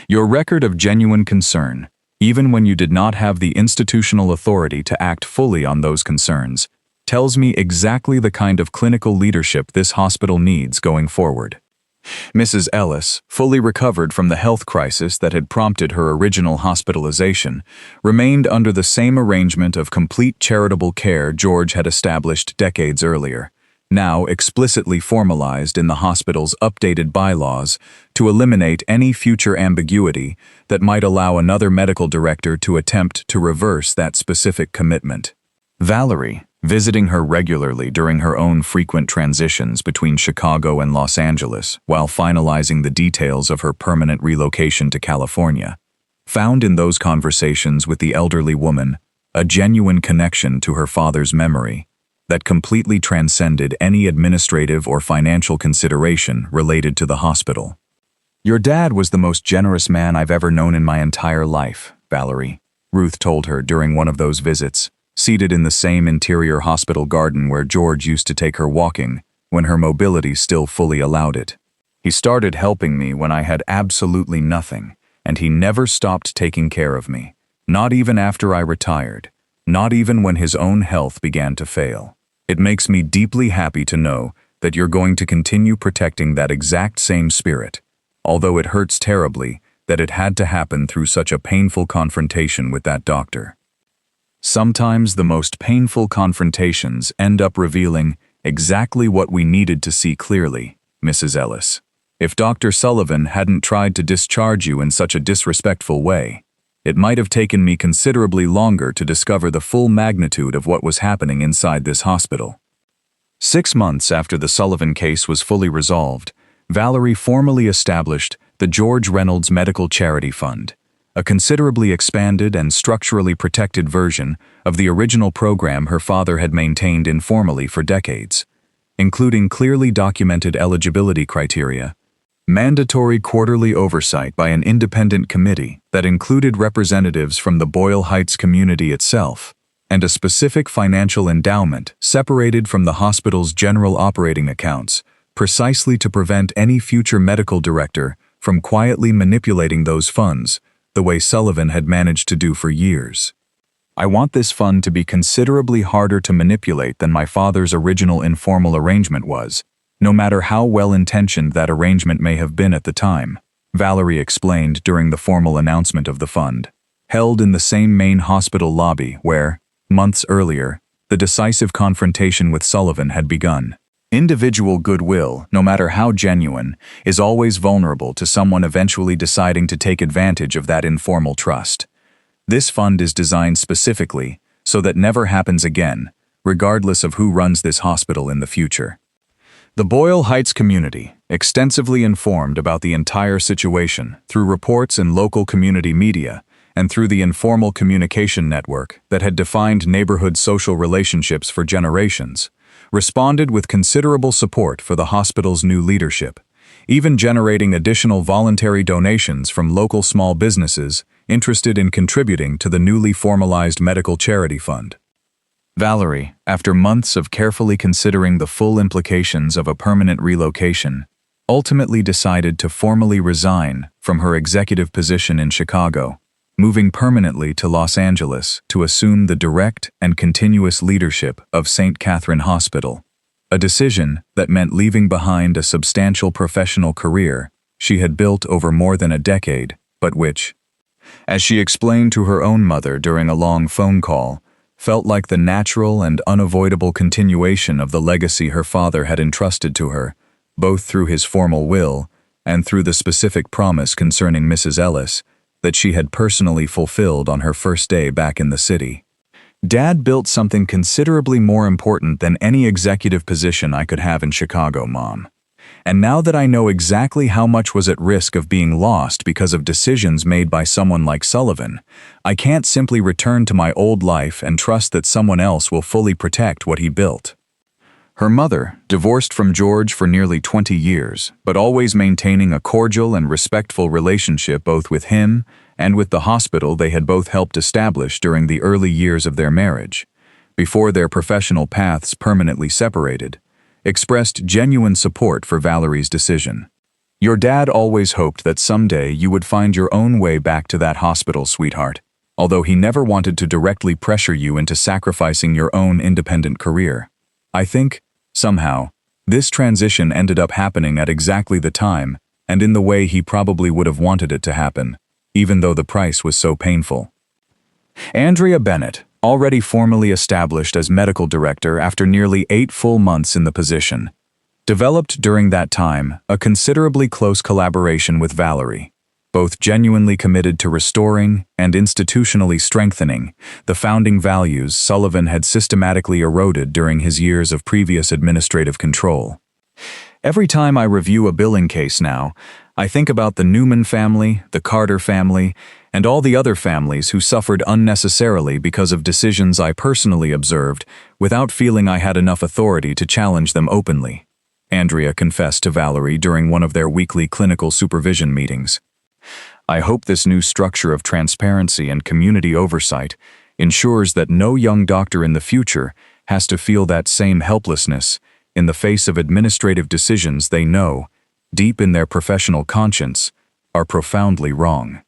Your record of genuine concern, even when you did not have the institutional authority to act fully on those concerns, tells me exactly the kind of clinical leadership this hospital needs going forward. Mrs. Ellis, fully recovered from the health crisis that had prompted her original hospitalization, remained under the same arrangement of complete charitable care George had established decades earlier, now explicitly formalized in the hospital's updated bylaws to eliminate any future ambiguity that might allow another medical director to attempt to reverse that specific commitment. Valerie, visiting her regularly during her own frequent transitions between Chicago and Los Angeles while finalizing the details of her permanent relocation to California, found in those conversations with the elderly woman a genuine connection to her father's memory that completely transcended any administrative or financial consideration related to the hospital. Your dad was the most generous man I've ever known in my entire life, Valerie, Ruth told her during one of those visits, seated in the same interior hospital garden where George used to take her walking when her mobility still fully allowed it. He started helping me when I had absolutely nothing, and he never stopped taking care of me, not even after I retired, not even when his own health began to fail. It makes me deeply happy to know that you're going to continue protecting that exact same spirit, although it hurts terribly that it had to happen through such a painful confrontation with that doctor. Sometimes the most painful confrontations end up revealing exactly what we needed to see clearly, Mrs. Ellis. If Dr. Sullivan hadn't tried to discharge you in such a disrespectful way, it might have taken me considerably longer to discover the full magnitude of what was happening inside this hospital. 6 months after the Sullivan case was fully resolved, Valerie formally established the George Reynolds Medical Charity Fund, a considerably expanded and structurally protected version of the original program her father had maintained informally for decades, including clearly documented eligibility criteria, mandatory quarterly oversight by an independent committee that included representatives from the Boyle Heights community itself, and a specific financial endowment separated from the hospital's general operating accounts, precisely to prevent any future medical director from quietly manipulating those funds the way Sullivan had managed to do for years. I want this fund to be considerably harder to manipulate than my father's original informal arrangement was, no matter how well-intentioned that arrangement may have been at the time, Valerie explained during the formal announcement of the fund, held in the same main hospital lobby where, months earlier, the decisive confrontation with Sullivan had begun. Individual goodwill, no matter how genuine, is always vulnerable to someone eventually deciding to take advantage of that informal trust. This fund is designed specifically so that never happens again, regardless of who runs this hospital in the future. The Boyle Heights community, extensively informed about the entire situation through reports in local community media and through the informal communication network that had defined neighborhood social relationships for generations, responded with considerable support for the hospital's new leadership, even generating additional voluntary donations from local small businesses interested in contributing to the newly formalized medical charity fund. Valerie, after months of carefully considering the full implications of a permanent relocation, ultimately decided to formally resign from her executive position in Chicago, moving permanently to Los Angeles to assume the direct and continuous leadership of St. Catherine Hospital, a decision that meant leaving behind a substantial professional career she had built over more than a decade, but which, as she explained to her own mother during a long phone call, felt like the natural and unavoidable continuation of the legacy her father had entrusted to her, both through his formal will and through the specific promise concerning Mrs. Ellis that she had personally fulfilled on her first day back in the city. Dad built something considerably more important than any executive position I could have in Chicago, Mom. And now that I know exactly how much was at risk of being lost because of decisions made by someone like Sullivan, I can't simply return to my old life and trust that someone else will fully protect what he built. Her mother, divorced from George for nearly 20 years, but always maintaining a cordial and respectful relationship both with him and with the hospital they had both helped establish during the early years of their marriage, before their professional paths permanently separated, expressed genuine support for Valerie's decision. Your dad always hoped that someday you would find your own way back to that hospital, sweetheart, although he never wanted to directly pressure you into sacrificing your own independent career. I think, somehow, this transition ended up happening at exactly the time and in the way he probably would have wanted it to happen, even though the price was so painful. Andrea Bennett, already formally established as medical director after nearly 8 full months in the position, developed during that time a considerably close collaboration with Valerie, both genuinely committed to restoring and institutionally strengthening the founding values Sullivan had systematically eroded during his years of previous administrative control. Every time I review a billing case now, I think about the Newman family, the Carter family, and all the other families who suffered unnecessarily because of decisions I personally observed without feeling I had enough authority to challenge them openly, Andrea confessed to Valerie during one of their weekly clinical supervision meetings. I hope this new structure of transparency and community oversight ensures that no young doctor in the future has to feel that same helplessness in the face of administrative decisions they know, deep in their professional conscience, are profoundly wrong.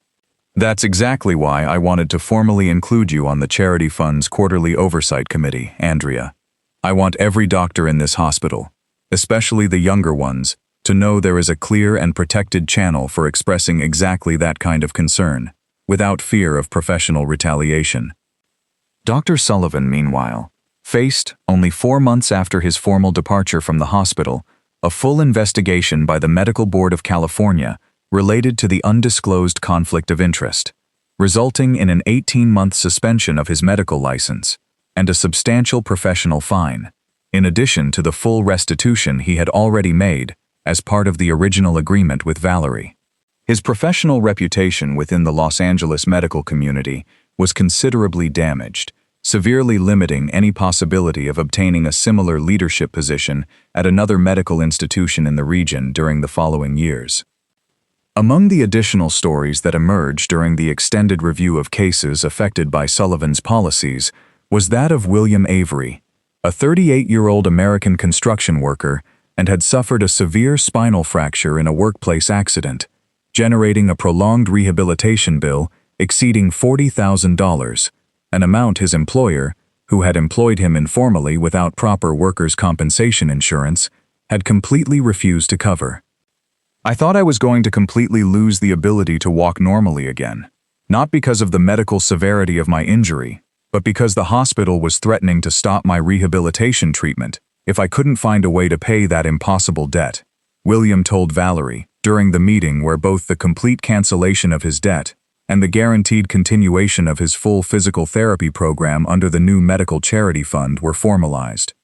That's exactly why I wanted to formally include you on the Charity Fund's Quarterly Oversight Committee, Andrea. I want every doctor in this hospital, especially the younger ones, to know there is a clear and protected channel for expressing exactly that kind of concern, without fear of professional retaliation. Dr. Sullivan, meanwhile, faced, only 4 months after his formal departure from the hospital, a full investigation by the Medical Board of California related to the undisclosed conflict of interest, resulting in an 18-month suspension of his medical license and a substantial professional fine, in addition to the full restitution he had already made as part of the original agreement with Valerie. His professional reputation within the Los Angeles medical community was considerably damaged, severely limiting any possibility of obtaining a similar leadership position at another medical institution in the region during the following years. Among the additional stories that emerged during the extended review of cases affected by Sullivan's policies was that of William Avery, a 38-year-old American construction worker, and had suffered a severe spinal fracture in a workplace accident, generating a prolonged rehabilitation bill exceeding $40,000, an amount his employer, who had employed him informally without proper workers' compensation insurance, had completely refused to cover. I thought I was going to completely lose the ability to walk normally again, not because of the medical severity of my injury, but because the hospital was threatening to stop my rehabilitation treatment if I couldn't find a way to pay that impossible debt, William told Valerie during the meeting where both the complete cancellation of his debt and the guaranteed continuation of his full physical therapy program under the new medical charity fund were formalized.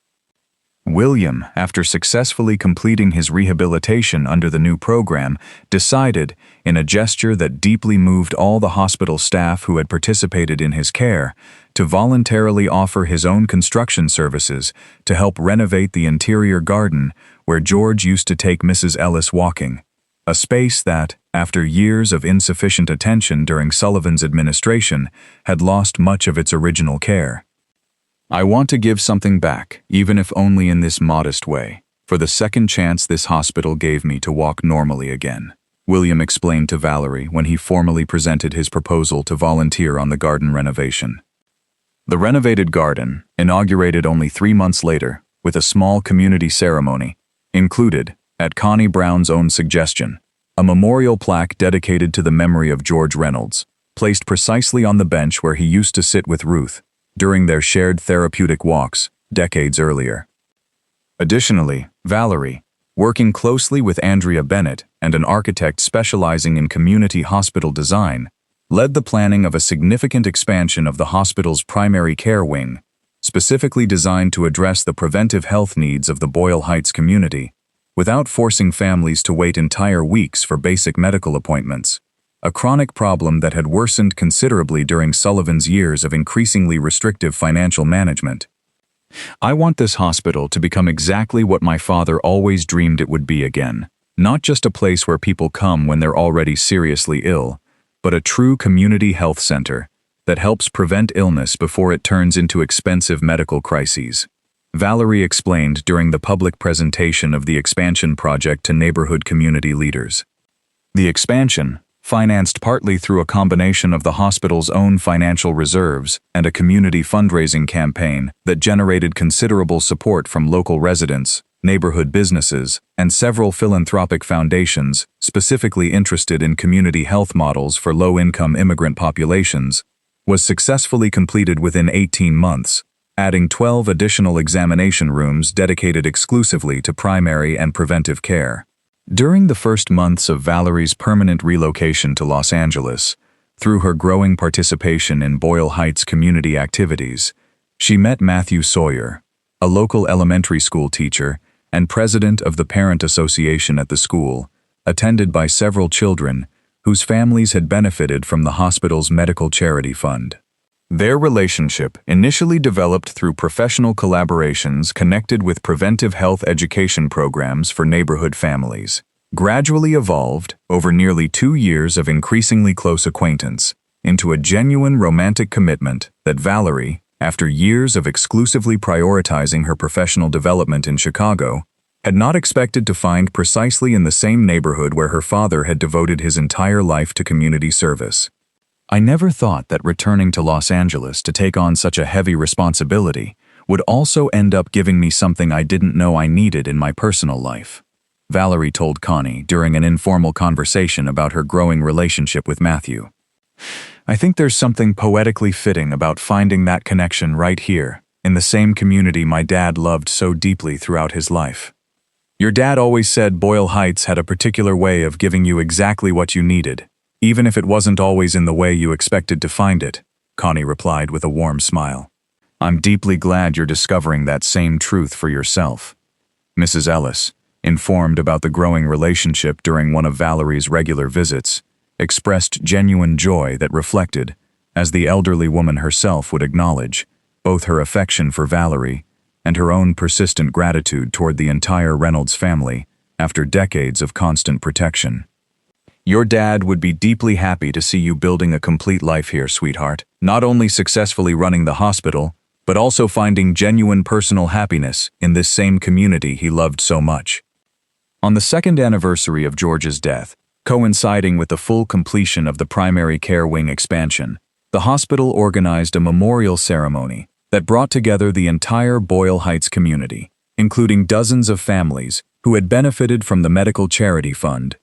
William, after successfully completing his rehabilitation under the new program, decided, in a gesture that deeply moved all the hospital staff who had participated in his care, to voluntarily offer his own construction services to help renovate the interior garden where George used to take Mrs. Ellis walking, a space that, after years of insufficient attention during Sullivan's administration, had lost much of its original care. I want to give something back, even if only in this modest way, for the second chance this hospital gave me to walk normally again, William explained to Valerie when he formally presented his proposal to volunteer on the garden renovation. The renovated garden, inaugurated only 3 months later, with a small community ceremony, included, at Connie Brown's own suggestion, a memorial plaque dedicated to the memory of George Reynolds, placed precisely on the bench where he used to sit with Ruth during their shared therapeutic walks decades earlier. Additionally, Valerie, working closely with Andrea Bennett and an architect specializing in community hospital design, led the planning of a significant expansion of the hospital's primary care wing, specifically designed to address the preventive health needs of the Boyle Heights community, without forcing families to wait entire weeks for basic medical appointments, a chronic problem that had worsened considerably during Sullivan's years of increasingly restrictive financial management. I want this hospital to become exactly what my father always dreamed it would be again, not just a place where people come when they're already seriously ill, but a true community health center that helps prevent illness before it turns into expensive medical crises, Valerie explained during the public presentation of the expansion project to neighborhood community leaders. The expansion, financed partly through a combination of the hospital's own financial reserves and a community fundraising campaign that generated considerable support from local residents, neighborhood businesses, and several philanthropic foundations specifically interested in community health models for low-income immigrant populations, was successfully completed within 18 months, adding 12 additional examination rooms dedicated exclusively to primary and preventive care. During the first months of Valerie's permanent relocation to Los Angeles, through her growing participation in Boyle Heights community activities, she met Matthew Sawyer, a local elementary school teacher and president of the parent association at the school, attended by several children whose families had benefited from the hospital's medical charity fund. Their relationship, initially developed through professional collaborations connected with preventive health education programs for neighborhood families, gradually evolved, over nearly 2 years of increasingly close acquaintance, into a genuine romantic commitment that Valerie, after years of exclusively prioritizing her professional development in Chicago, had not expected to find precisely in the same neighborhood where her father had devoted his entire life to community service. I never thought that returning to Los Angeles to take on such a heavy responsibility would also end up giving me something I didn't know I needed in my personal life. Valerie told Connie during an informal conversation about her growing relationship with Matthew. I think there's something poetically fitting about finding that connection right here, in the same community my dad loved so deeply throughout his life. Your dad always said Boyle Heights had a particular way of giving you exactly what you needed, even if it wasn't always in the way you expected to find it, Connie replied with a warm smile. I'm deeply glad you're discovering that same truth for yourself. Mrs. Ellis, informed about the growing relationship during one of Valerie's regular visits, expressed genuine joy that reflected, as the elderly woman herself would acknowledge, both her affection for Valerie and her own persistent gratitude toward the entire Reynolds family after decades of constant protection. Your dad would be deeply happy to see you building a complete life here, sweetheart, not only successfully running the hospital, but also finding genuine personal happiness in this same community he loved so much. On the second anniversary of George's death, coinciding with the full completion of the primary care wing expansion, the hospital organized a memorial ceremony that brought together the entire Boyle Heights community, including dozens of families who had benefited from the medical charity fund,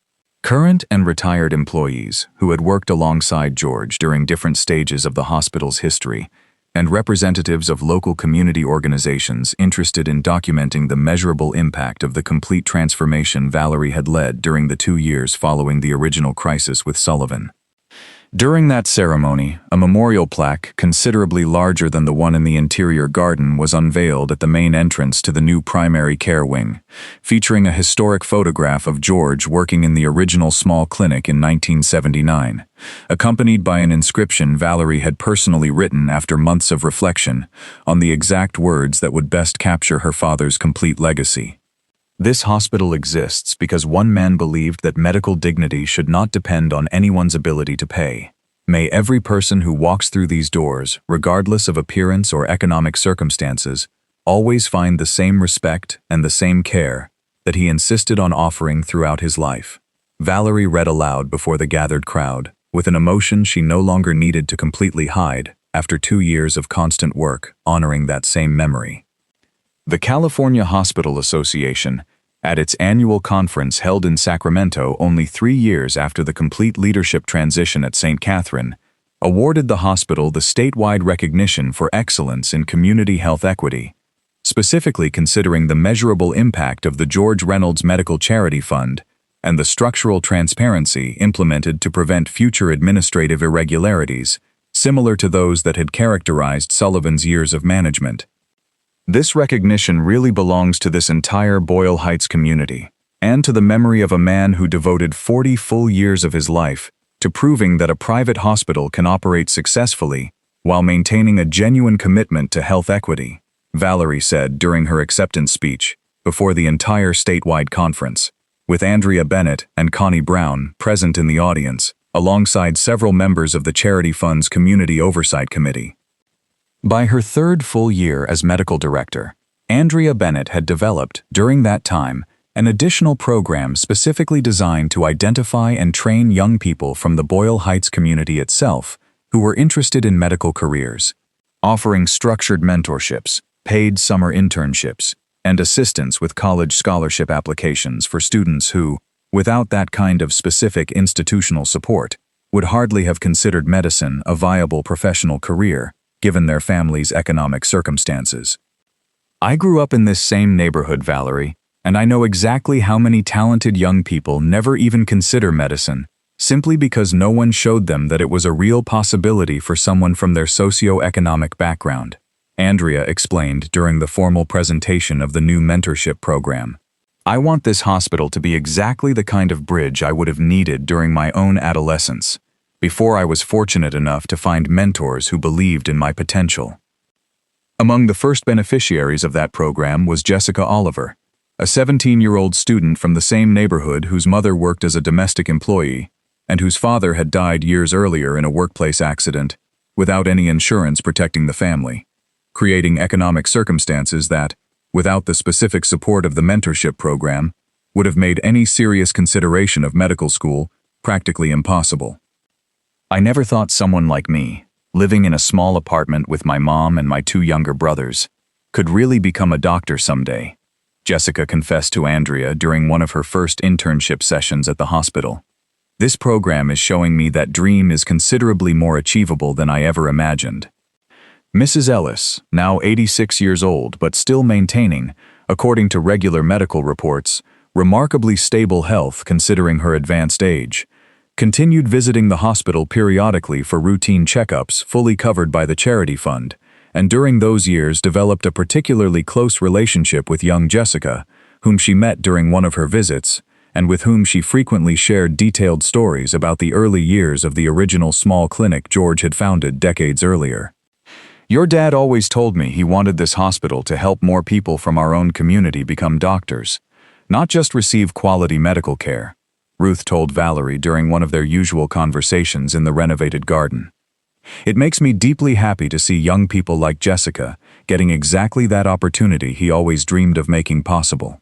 current and retired employees who had worked alongside George during different stages of the hospital's history, and representatives of local community organizations interested in documenting the measurable impact of the complete transformation Valerie had led during the 2 years following the original crisis with Sullivan. During that ceremony, a memorial plaque considerably larger than the one in the interior garden was unveiled at the main entrance to the new primary care wing, featuring a historic photograph of George working in the original small clinic in 1979, accompanied by an inscription Valerie had personally written after months of reflection on the exact words that would best capture her father's complete legacy. This hospital exists because one man believed that medical dignity should not depend on anyone's ability to pay. May every person who walks through these doors, regardless of appearance or economic circumstances, always find the same respect and the same care that he insisted on offering throughout his life. Valerie read aloud before the gathered crowd, with an emotion she no longer needed to completely hide after 2 years of constant work honoring that same memory. The California Hospital Association, at its annual conference held in Sacramento only 3 years after the complete leadership transition at St. Catherine, awarded the hospital the statewide recognition for excellence in community health equity, specifically considering the measurable impact of the George Reynolds Medical Charity Fund and the structural transparency implemented to prevent future administrative irregularities, similar to those that had characterized Sullivan's years of management. This recognition really belongs to this entire Boyle Heights community, and to the memory of a man who devoted 40 full years of his life to proving that a private hospital can operate successfully while maintaining a genuine commitment to health equity, Valerie said during her acceptance speech before the entire statewide conference, with Andrea Bennett and Connie Brown present in the audience, alongside several members of the Charity Fund's Community Oversight Committee. By her third full year as medical director, Andrea Bennett had developed, during that time, an additional program specifically designed to identify and train young people from the Boyle Heights community itself who were interested in medical careers, offering structured mentorships, paid summer internships, and assistance with college scholarship applications for students who, without that kind of specific institutional support, would hardly have considered medicine a viable professional career, given their family's economic circumstances. I grew up in this same neighborhood, Valerie, and I know exactly how many talented young people never even consider medicine, simply because no one showed them that it was a real possibility for someone from their socio-economic background, Andrea explained during the formal presentation of the new mentorship program. I want this hospital to be exactly the kind of bridge I would have needed during my own adolescence, before I was fortunate enough to find mentors who believed in my potential. Among the first beneficiaries of that program was Jessica Oliver, a 17-year-old student from the same neighborhood whose mother worked as a domestic employee and whose father had died years earlier in a workplace accident without any insurance protecting the family, creating economic circumstances that, without the specific support of the mentorship program, would have made any serious consideration of medical school practically impossible. I never thought someone like me, living in a small apartment with my mom and my 2 younger brothers, could really become a doctor someday, Jessica confessed to Andrea during one of her first internship sessions at the hospital. This program is showing me that dream is considerably more achievable than I ever imagined. Mrs. Ellis, now 86 years old but still maintaining, according to regular medical reports, remarkably stable health considering her advanced age, continued visiting the hospital periodically for routine checkups fully covered by the charity fund, and during those years developed a particularly close relationship with young Jessica, whom she met during one of her visits, and with whom she frequently shared detailed stories about the early years of the original small clinic George had founded decades earlier. "Your dad always told me he wanted this hospital to help more people from our own community become doctors, not just receive quality medical care," Ruth told Valerie during one of their usual conversations in the renovated garden. "It makes me deeply happy to see young people like Jessica getting exactly that opportunity he always dreamed of making possible."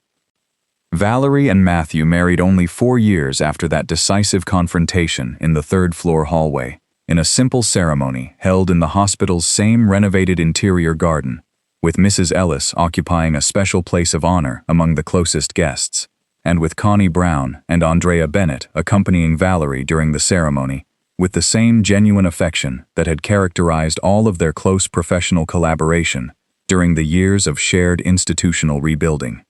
Valerie and Matthew married only 4 years after that decisive confrontation in the third-floor hallway, in a simple ceremony held in the hospital's same renovated interior garden, with Mrs. Ellis occupying a special place of honor among the closest guests, and with Connie Brown and Andrea Bennett accompanying Valerie during the ceremony, with the same genuine affection that had characterized all of their close professional collaboration during the years of shared institutional rebuilding.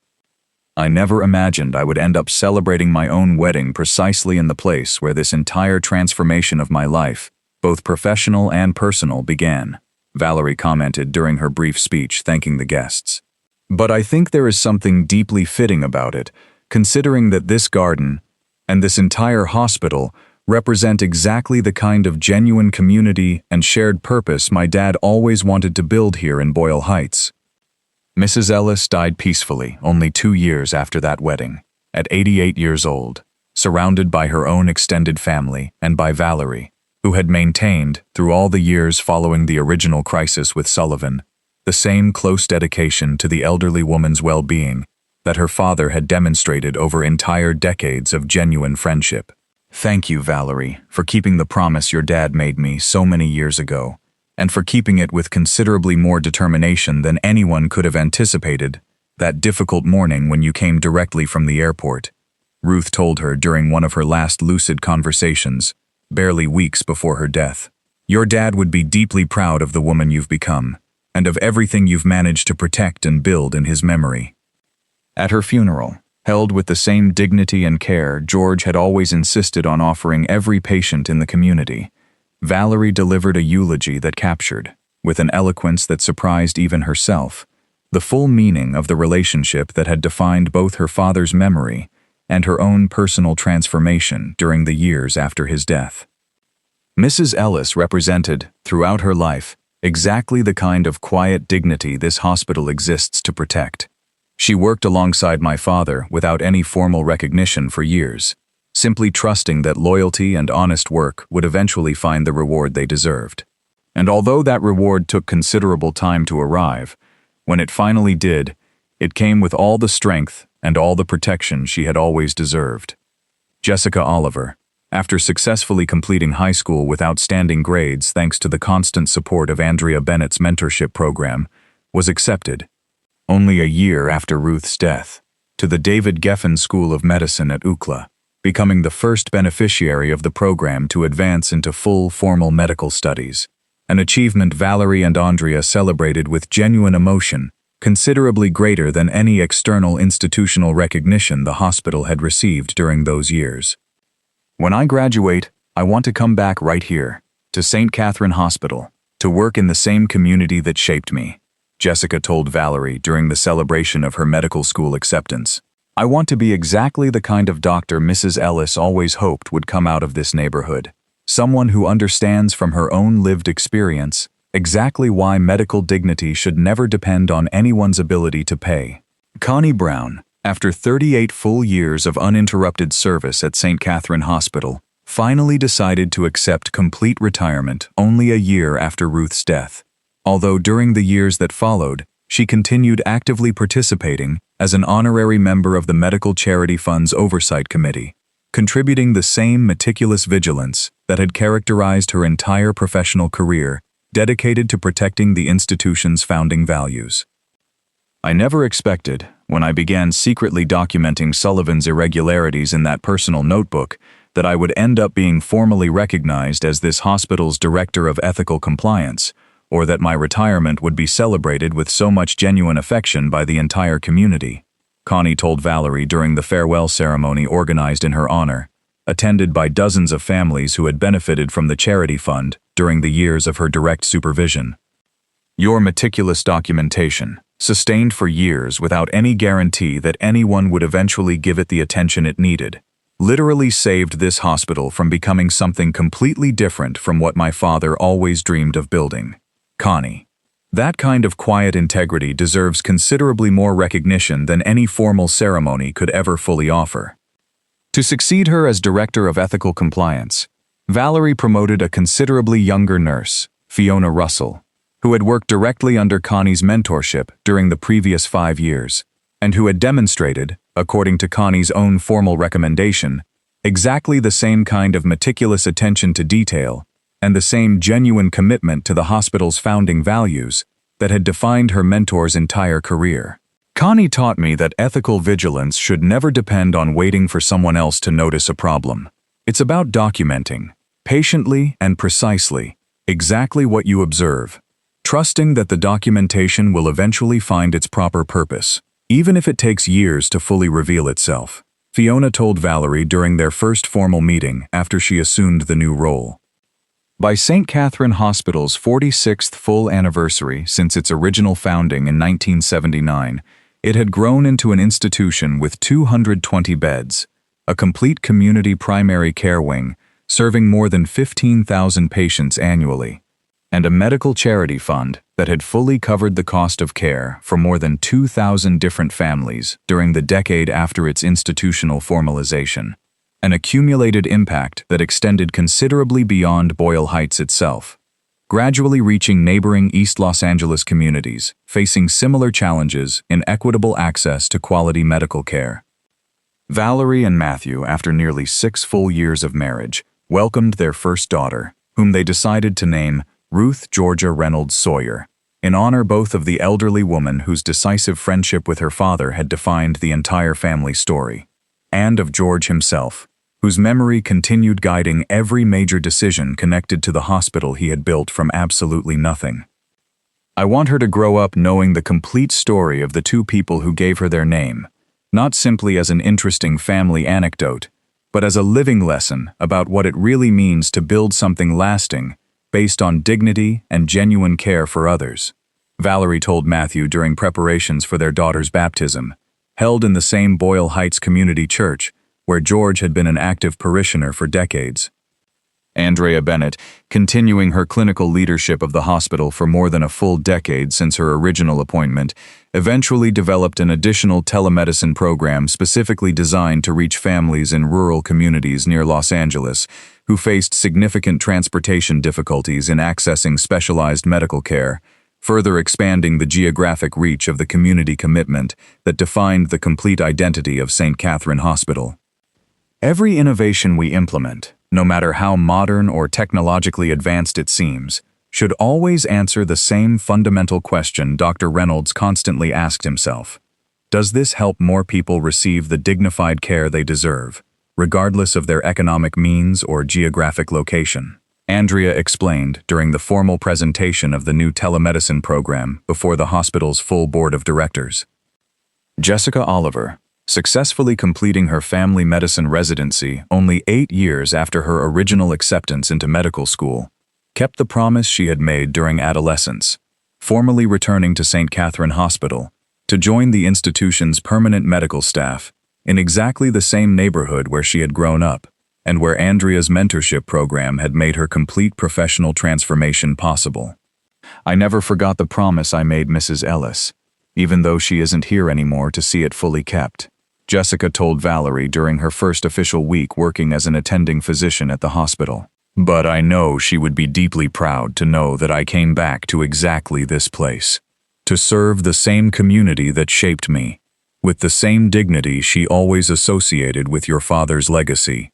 "I never imagined I would end up celebrating my own wedding precisely in the place where this entire transformation of my life, both professional and personal, began," Valerie commented during her brief speech thanking the guests. "But I think there is something deeply fitting about it, considering that this garden and this entire hospital represent exactly the kind of genuine community and shared purpose my dad always wanted to build here in Boyle Heights." Mrs. Ellis died peacefully only 2 years after that wedding, at 88 years old, surrounded by her own extended family and by Valerie, who had maintained, through all the years following the original crisis with Sullivan, the same close dedication to the elderly woman's well-being that her father had demonstrated over entire decades of genuine friendship. "Thank you, Valerie, for keeping the promise your dad made me so many years ago, and for keeping it with considerably more determination than anyone could have anticipated that difficult morning when you came directly from the airport," Ruth told her during one of her last lucid conversations, barely weeks before her death. "Your dad would be deeply proud of the woman you've become, and of everything you've managed to protect and build in his memory." At her funeral, held with the same dignity and care George had always insisted on offering every patient in the community, Valerie delivered a eulogy that captured, with an eloquence that surprised even herself, the full meaning of the relationship that had defined both her father's memory and her own personal transformation during the years after his death. Mrs. Ellis represented, throughout her life, exactly the kind of quiet dignity this hospital exists to protect. She worked alongside my father without any formal recognition for years, simply trusting that loyalty and honest work would eventually find the reward they deserved. And although that reward took considerable time to arrive, when it finally did, it came with all the strength and all the protection she had always deserved. Jessica Oliver, after successfully completing high school with outstanding grades thanks to the constant support of Andrea Bennett's mentorship program, was accepted, only a year after Ruth's death, to the David Geffen School of Medicine at UCLA, becoming the first beneficiary of the program to advance into full formal medical studies, an achievement Valerie and Andrea celebrated with genuine emotion, considerably greater than any external institutional recognition the hospital had received during those years. "When I graduate, I want to come back right here, to St. Catherine Hospital, to work in the same community that shaped me," Jessica told Valerie during the celebration of her medical school acceptance. "I want to be exactly the kind of doctor Mrs. Ellis always hoped would come out of this neighborhood, someone who understands from her own lived experience exactly why medical dignity should never depend on anyone's ability to pay." Connie Brown, after 38 full years of uninterrupted service at St. Catherine Hospital, finally decided to accept complete retirement only a year after Ruth's death. Although during the years that followed, she continued actively participating as an honorary member of the Medical Charity Fund's Oversight Committee, contributing the same meticulous vigilance that had characterized her entire professional career, dedicated to protecting the institution's founding values. I never expected, when I began secretly documenting Sullivan's irregularities in that personal notebook, that I would end up being formally recognized as this hospital's director of ethical compliance, or that my retirement would be celebrated with so much genuine affection by the entire community, Connie told Valerie during the farewell ceremony organized in her honor, attended by dozens of families who had benefited from the charity fund during the years of her direct supervision. Your meticulous documentation, sustained for years without any guarantee that anyone would eventually give it the attention it needed, literally saved this hospital from becoming something completely different from what my father always dreamed of building. Connie. That kind of quiet integrity deserves considerably more recognition than any formal ceremony could ever fully offer. To succeed her as Director of Ethical Compliance, Valerie promoted a considerably younger nurse, Fiona Russell, who had worked directly under Connie's mentorship during the previous 5 years, and who had demonstrated, according to Connie's own formal recommendation, exactly the same kind of meticulous attention to detail and the same genuine commitment to the hospital's founding values that had defined her mentor's entire career. Connie taught me that ethical vigilance should never depend on waiting for someone else to notice a problem. It's about documenting, patiently and precisely, exactly what you observe, trusting that the documentation will eventually find its proper purpose, even if it takes years to fully reveal itself, Fiona told Valerie during their first formal meeting after she assumed the new role. By St. Catherine Hospital's 46th full anniversary since its original founding in 1979, it had grown into an institution with 220 beds, a complete community primary care wing serving more than 15,000 patients annually, and a medical charity fund that had fully covered the cost of care for more than 2,000 different families during the decade after its institutional formalization, an accumulated impact that extended considerably beyond Boyle Heights itself, gradually reaching neighboring East Los Angeles communities facing similar challenges in equitable access to quality medical care. Valerie and Matthew, after nearly 6 full years of marriage, welcomed their first daughter, whom they decided to name Ruth Georgia Reynolds Sawyer, in honor both of the elderly woman whose decisive friendship with her father had defined the entire family story, and of George himself, whose memory continued guiding every major decision connected to the hospital he had built from absolutely nothing. I want her to grow up knowing the complete story of the two people who gave her their name, not simply as an interesting family anecdote, but as a living lesson about what it really means to build something lasting based on dignity and genuine care for others, Valerie told Matthew during preparations for their daughter's baptism, held in the same Boyle Heights community church where George had been an active parishioner for decades. Andrea Bennett, continuing her clinical leadership of the hospital for more than a full decade since her original appointment, eventually developed an additional telemedicine program specifically designed to reach families in rural communities near Los Angeles who faced significant transportation difficulties in accessing specialized medical care, further expanding the geographic reach of the community commitment that defined the complete identity of St. Catherine Hospital. Every innovation we implement, no matter how modern or technologically advanced it seems, should always answer the same fundamental question Dr. Reynolds constantly asked himself. Does this help more people receive the dignified care they deserve, regardless of their economic means or geographic location? Andrea explained during the formal presentation of the new telemedicine program before the hospital's full board of directors. Jessica Oliver, successfully completing her family medicine residency only 8 years after her original acceptance into medical school, kept the promise she had made during adolescence, formally returning to St. Catherine Hospital to join the institution's permanent medical staff in exactly the same neighborhood where she had grown up and where Andrea's mentorship program had made her complete professional transformation possible. I never forgot the promise I made Mrs. Ellis, even though she isn't here anymore to see it fully kept, Jessica told Valerie during her first official week working as an attending physician at the hospital. But I know she would be deeply proud to know that I came back to exactly this place, to serve the same community that shaped me, with the same dignity she always associated with your father's legacy.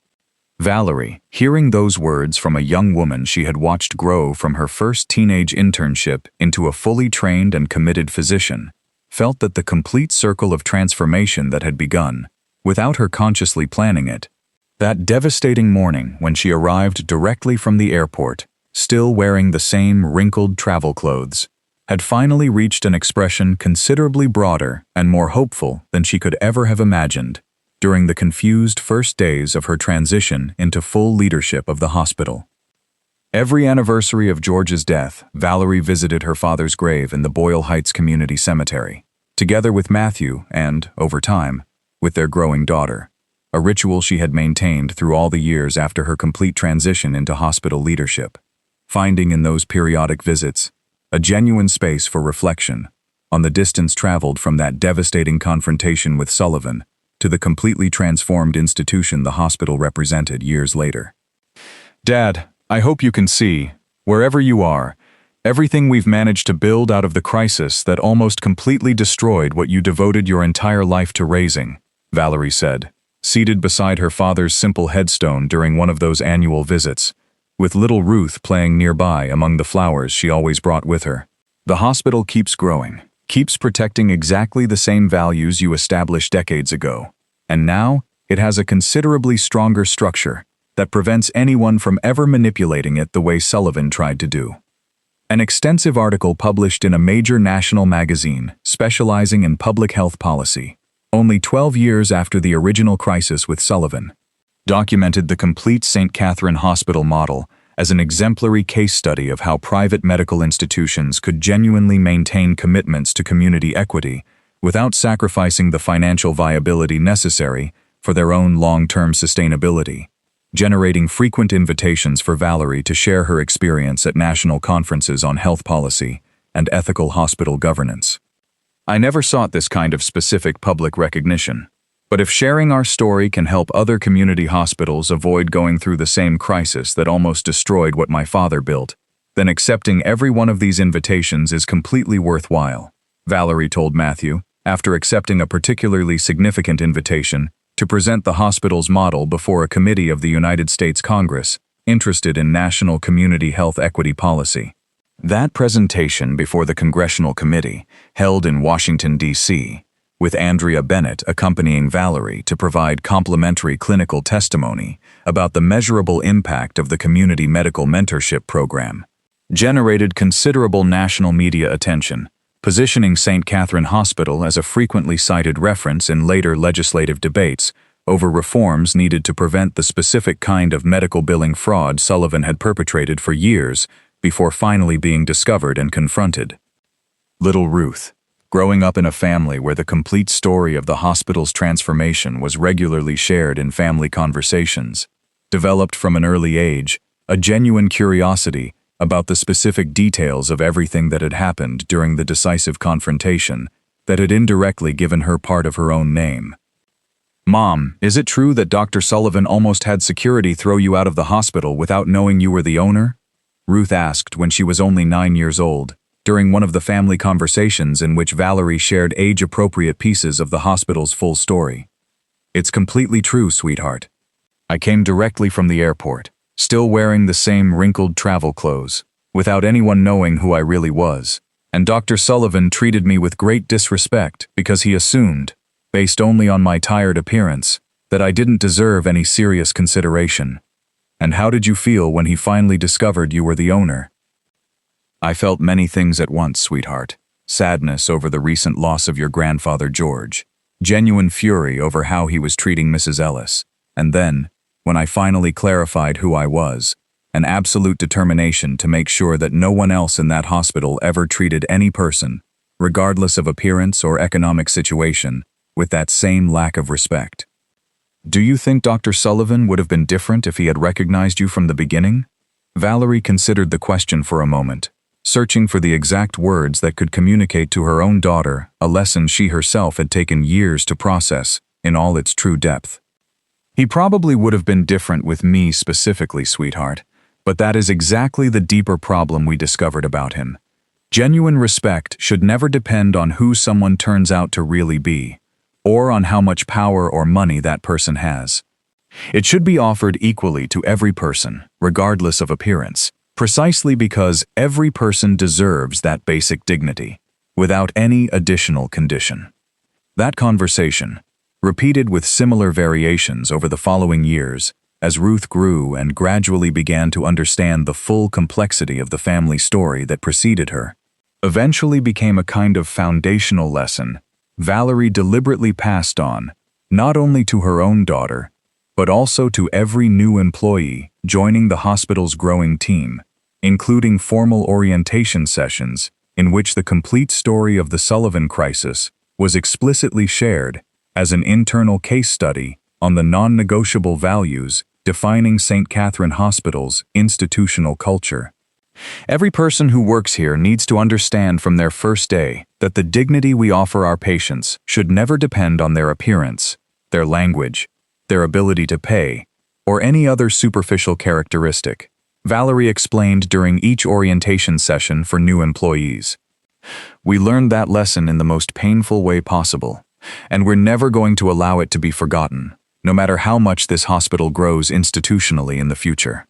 Valerie, hearing those words from a young woman she had watched grow from her first teenage internship into a fully trained and committed physician, felt that the complete circle of transformation that had begun, without her consciously planning it, that devastating morning when she arrived directly from the airport, still wearing the same wrinkled travel clothes, had finally reached an expression considerably broader and more hopeful than she could ever have imagined during the confused first days of her transition into full leadership of the hospital. Every anniversary of George's death, Valerie visited her father's grave in the Boyle Heights Community Cemetery, together with Matthew and, over time, with their growing daughter, a ritual she had maintained through all the years after her complete transition into hospital leadership, finding in those periodic visits a genuine space for reflection on the distance traveled from that devastating confrontation with Sullivan to the completely transformed institution the hospital represented years later. Dad, I hope you can see, wherever you are, everything we've managed to build out of the crisis that almost completely destroyed what you devoted your entire life to raising, Valerie said, seated beside her father's simple headstone during one of those annual visits, with little Ruth playing nearby among the flowers she always brought with her. The hospital keeps growing, keeps protecting exactly the same values you established decades ago, and now it has a considerably stronger structure that prevents anyone from ever manipulating it the way Sullivan tried to do. An extensive article published in a major national magazine specializing in public health policy, only 12 years after the original crisis with Sullivan, documented the complete St. Catherine Hospital model as an exemplary case study of how private medical institutions could genuinely maintain commitments to community equity without sacrificing the financial viability necessary for their own long-term sustainability, generating frequent invitations for Valerie to share her experience at national conferences on health policy and ethical hospital governance. I never sought this kind of specific public recognition, but if sharing our story can help other community hospitals avoid going through the same crisis that almost destroyed what my father built, then accepting every one of these invitations is completely worthwhile, Valerie told Matthew, after accepting a particularly significant invitation to present the hospital's model before a committee of the United States Congress interested in national community health equity policy. That presentation before the Congressional Committee, held in Washington, D.C., with Andrea Bennett accompanying Valerie to provide complimentary clinical testimony about the measurable impact of the Community Medical Mentorship Program, generated considerable national media attention, positioning St. Catherine Hospital as a frequently cited reference in later legislative debates over reforms needed to prevent the specific kind of medical billing fraud Sullivan had perpetrated for years before finally being discovered and confronted. Little Ruth, growing up in a family where the complete story of the hospital's transformation was regularly shared in family conversations, developed from an early age a genuine curiosity about the specific details of everything that had happened during the decisive confrontation that had indirectly given her part of her own name. Mom, is it true that Dr. Sullivan almost had security throw you out of the hospital without knowing you were the owner? Ruth asked when she was only 9 years old, during one of the family conversations in which Valerie shared age-appropriate pieces of the hospital's full story. It's completely true, sweetheart. I came directly from the airport, still wearing the same wrinkled travel clothes, without anyone knowing who I really was, and Dr. Sullivan treated me with great disrespect because he assumed, based only on my tired appearance, that I didn't deserve any serious consideration. And how did you feel when he finally discovered you were the owner? I felt many things at once, sweetheart. Sadness over the recent loss of your grandfather George, genuine fury over how he was treating Mrs. Ellis, and then, when I finally clarified who I was, an absolute determination to make sure that no one else in that hospital ever treated any person, regardless of appearance or economic situation, with that same lack of respect. Do you think Dr. Sullivan would have been different if he had recognized you from the beginning? Valerie considered the question for a moment, searching for the exact words that could communicate to her own daughter a lesson she herself had taken years to process in all its true depth. He probably would have been different with me specifically, sweetheart, but that is exactly the deeper problem we discovered about him. Genuine respect should never depend on who someone turns out to really be, or on how much power or money that person has. It should be offered equally to every person, regardless of appearance, precisely because every person deserves that basic dignity. without any additional condition. That conversation, repeated with similar variations over the following years, as Ruth grew and gradually began to understand the full complexity of the family story that preceded her, eventually became a kind of foundational lesson Valerie deliberately passed on, not only to her own daughter, but also to every new employee joining the hospital's growing team, including formal orientation sessions in which the complete story of the Sullivan crisis was explicitly shared as an internal case study on the non-negotiable values defining St. Catherine Hospital's institutional culture. Every person who works here needs to understand from their first day that the dignity we offer our patients should never depend on their appearance, their language, their ability to pay, or any other superficial characteristic, Valerie explained during each orientation session for new employees. We learned that lesson in the most painful way possible, and we're never going to allow it to be forgotten, no matter how much this hospital grows institutionally in the future.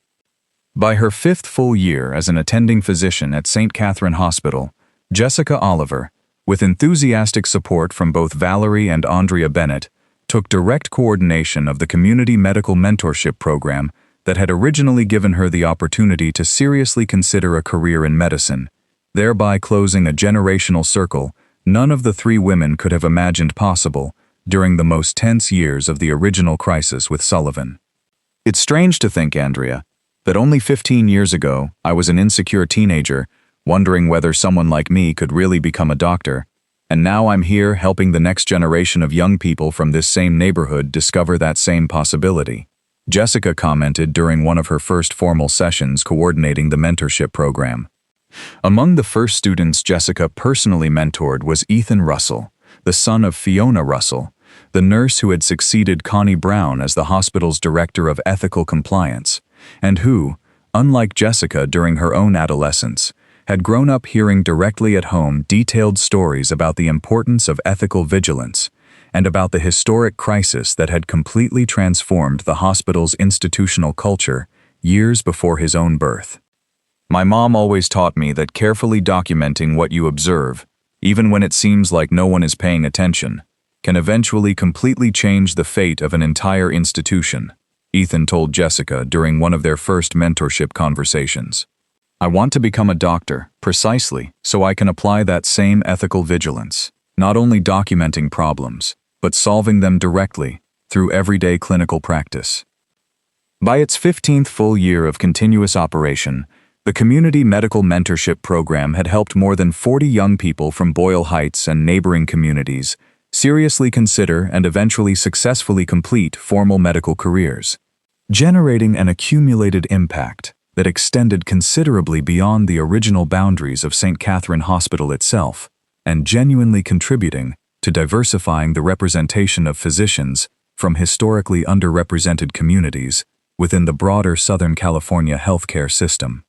By her 5th full year as an attending physician at St. Catherine Hospital, Jessica Oliver, with enthusiastic support from both Valerie and Andrea Bennett, took direct coordination of the Community Medical Mentorship Program that had originally given her the opportunity to seriously consider a career in medicine, thereby closing a generational circle none of the 3 women could have imagined possible during the most tense years of the original crisis with Sullivan. It's strange to think, Andrea, that only 15 years ago I was an insecure teenager, wondering whether someone like me could really become a doctor, and now I'm here helping the next generation of young people from this same neighborhood discover that same possibility, Jessica commented during one of her first formal sessions coordinating the mentorship program. Among the first students Jessica personally mentored was Ethan Russell, the son of Fiona Russell, the nurse who had succeeded Connie Brown as the hospital's director of ethical compliance, and who, unlike Jessica during her own adolescence, had grown up hearing directly at home detailed stories about the importance of ethical vigilance and about the historic crisis that had completely transformed the hospital's institutional culture years before his own birth. My mom always taught me that carefully documenting what you observe, even when it seems like no one is paying attention, can eventually completely change the fate of an entire institution, Ethan told Jessica during one of their first mentorship conversations. I want to become a doctor, precisely, so I can apply that same ethical vigilance, not only documenting problems, but solving them directly through everyday clinical practice. By its 15th full year of continuous operation, the Community Medical Mentorship Program had helped more than 40 young people from Boyle Heights and neighboring communities seriously consider and eventually successfully complete formal medical careers, generating an accumulated impact that extended considerably beyond the original boundaries of St. Catherine Hospital itself, and genuinely contributing to diversifying the representation of physicians from historically underrepresented communities within the broader Southern California healthcare system.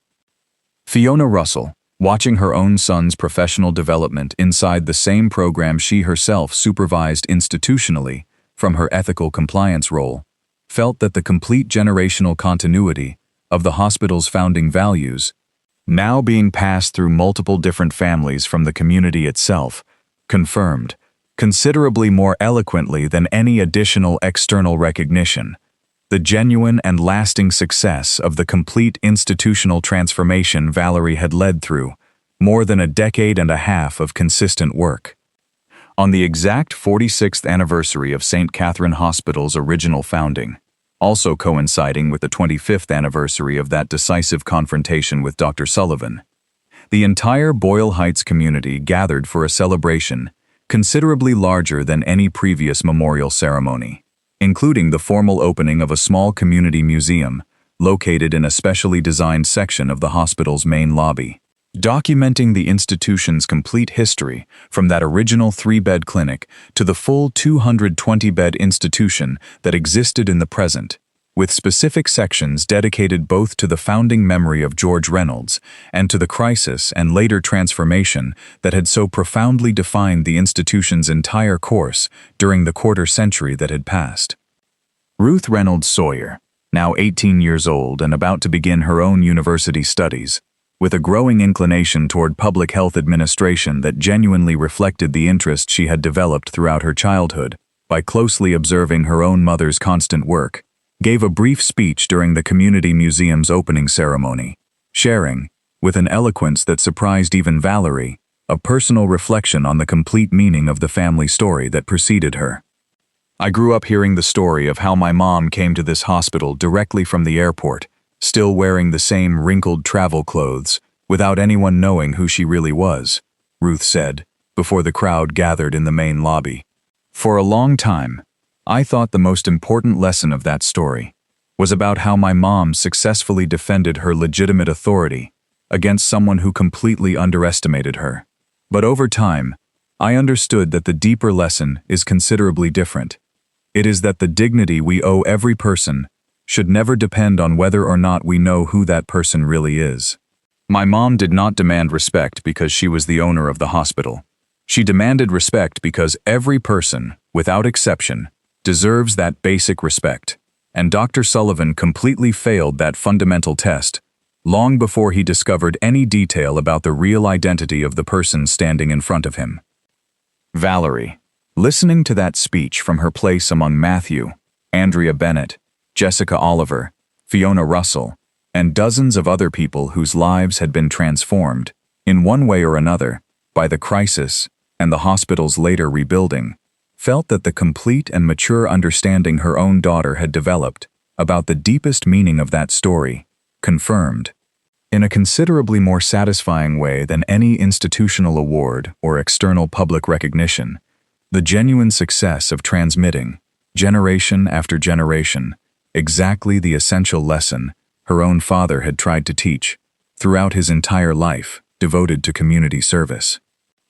Fiona Russell, watching her own son's professional development inside the same program she herself supervised institutionally from her ethical compliance role, felt that the complete generational continuity of the hospital's founding values, now being passed through multiple different families from the community itself, confirmed, considerably more eloquently than any additional external recognition, the genuine and lasting success of the complete institutional transformation Valerie had led through more than a decade and a half of consistent work. On the exact 46th anniversary of St. Catherine Hospital's original founding, also coinciding with the 25th anniversary of that decisive confrontation with Dr. Sullivan, the entire Boyle Heights community gathered for a celebration considerably larger than any previous memorial ceremony, including the formal opening of a small community museum located in a specially designed section of the hospital's main lobby, documenting the institution's complete history from that original 3-bed clinic to the full 220-bed institution that existed in the present, with specific sections dedicated both to the founding memory of George Reynolds and to the crisis and later transformation that had so profoundly defined the institution's entire course during the quarter-century that had passed. Ruth Reynolds Sawyer, now 18 years old and about to begin her own university studies, with a growing inclination toward public health administration that genuinely reflected the interest she had developed throughout her childhood by closely observing her own mother's constant work, gave a brief speech during the community museum's opening ceremony, sharing, with an eloquence that surprised even Valerie, a personal reflection on the complete meaning of the family story that preceded her. I grew up hearing the story of how my mom came to this hospital directly from the airport, still wearing the same wrinkled travel clothes, without anyone knowing who she really was, Ruth said, before the crowd gathered in the main lobby. For a long time, I thought the most important lesson of that story was about how my mom successfully defended her legitimate authority against someone who completely underestimated her. But over time, I understood that the deeper lesson is considerably different. It is that the dignity we owe every person should never depend on whether or not we know who that person really is. My mom did not demand respect because she was the owner of the hospital. She demanded respect because every person, without exception, deserves that basic respect, and Dr. Sullivan completely failed that fundamental test long before he discovered any detail about the real identity of the person standing in front of him. Valerie, listening to that speech from her place among Matthew, Andrea Bennett, Jessica Oliver, Fiona Russell, and dozens of other people whose lives had been transformed, in one way or another, by the crisis and the hospital's later rebuilding, felt that the complete and mature understanding her own daughter had developed about the deepest meaning of that story confirmed, in a considerably more satisfying way than any institutional award or external public recognition, the genuine success of transmitting, generation after generation, exactly the essential lesson her own father had tried to teach throughout his entire life devoted to community service.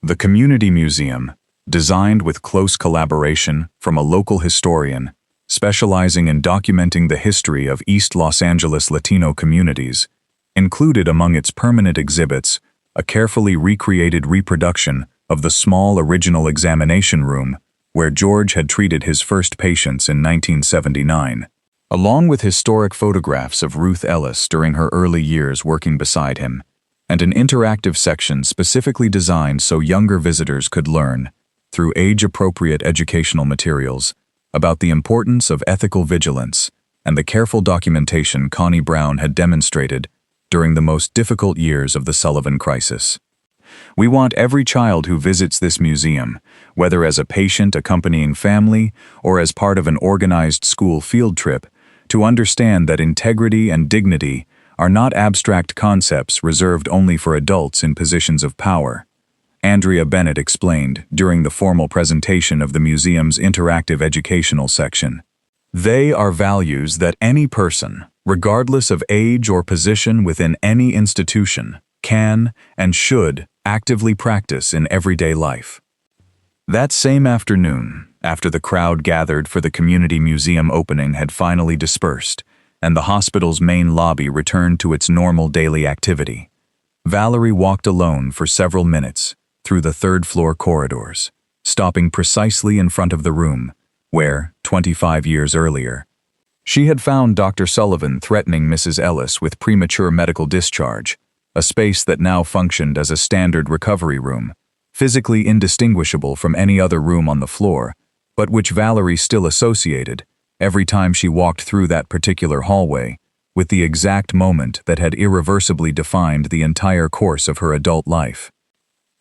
The Community Museum, designed with close collaboration from a local historian specializing in documenting the history of East Los Angeles Latino communities, included among its permanent exhibits a carefully recreated reproduction of the small original examination room where George had treated his first patients in 1979, along with historic photographs of Ruth Ellis during her early years working beside him, and an interactive section specifically designed so younger visitors could learn, through age-appropriate educational materials, about the importance of ethical vigilance and the careful documentation Connie Brown had demonstrated during the most difficult years of the Sullivan crisis. We want every child who visits this museum, whether as a patient accompanying family or as part of an organized school field trip, to understand that integrity and dignity are not abstract concepts reserved only for adults in positions of power, Andrea Bennett explained during the formal presentation of the museum's interactive educational section. They are values that any person, regardless of age or position within any institution, can and should actively practice in everyday life. That same afternoon, after the crowd gathered for the community museum opening had finally dispersed, and the hospital's main lobby returned to its normal daily activity, Valerie walked alone for several minutes through the third-floor corridors, stopping precisely in front of the room where, 25 years earlier, she had found Dr. Sullivan threatening Mrs. Ellis with premature medical discharge, a space that now functioned as a standard recovery room, physically indistinguishable from any other room on the floor, but which Valerie still associated, every time she walked through that particular hallway, with the exact moment that had irreversibly defined the entire course of her adult life.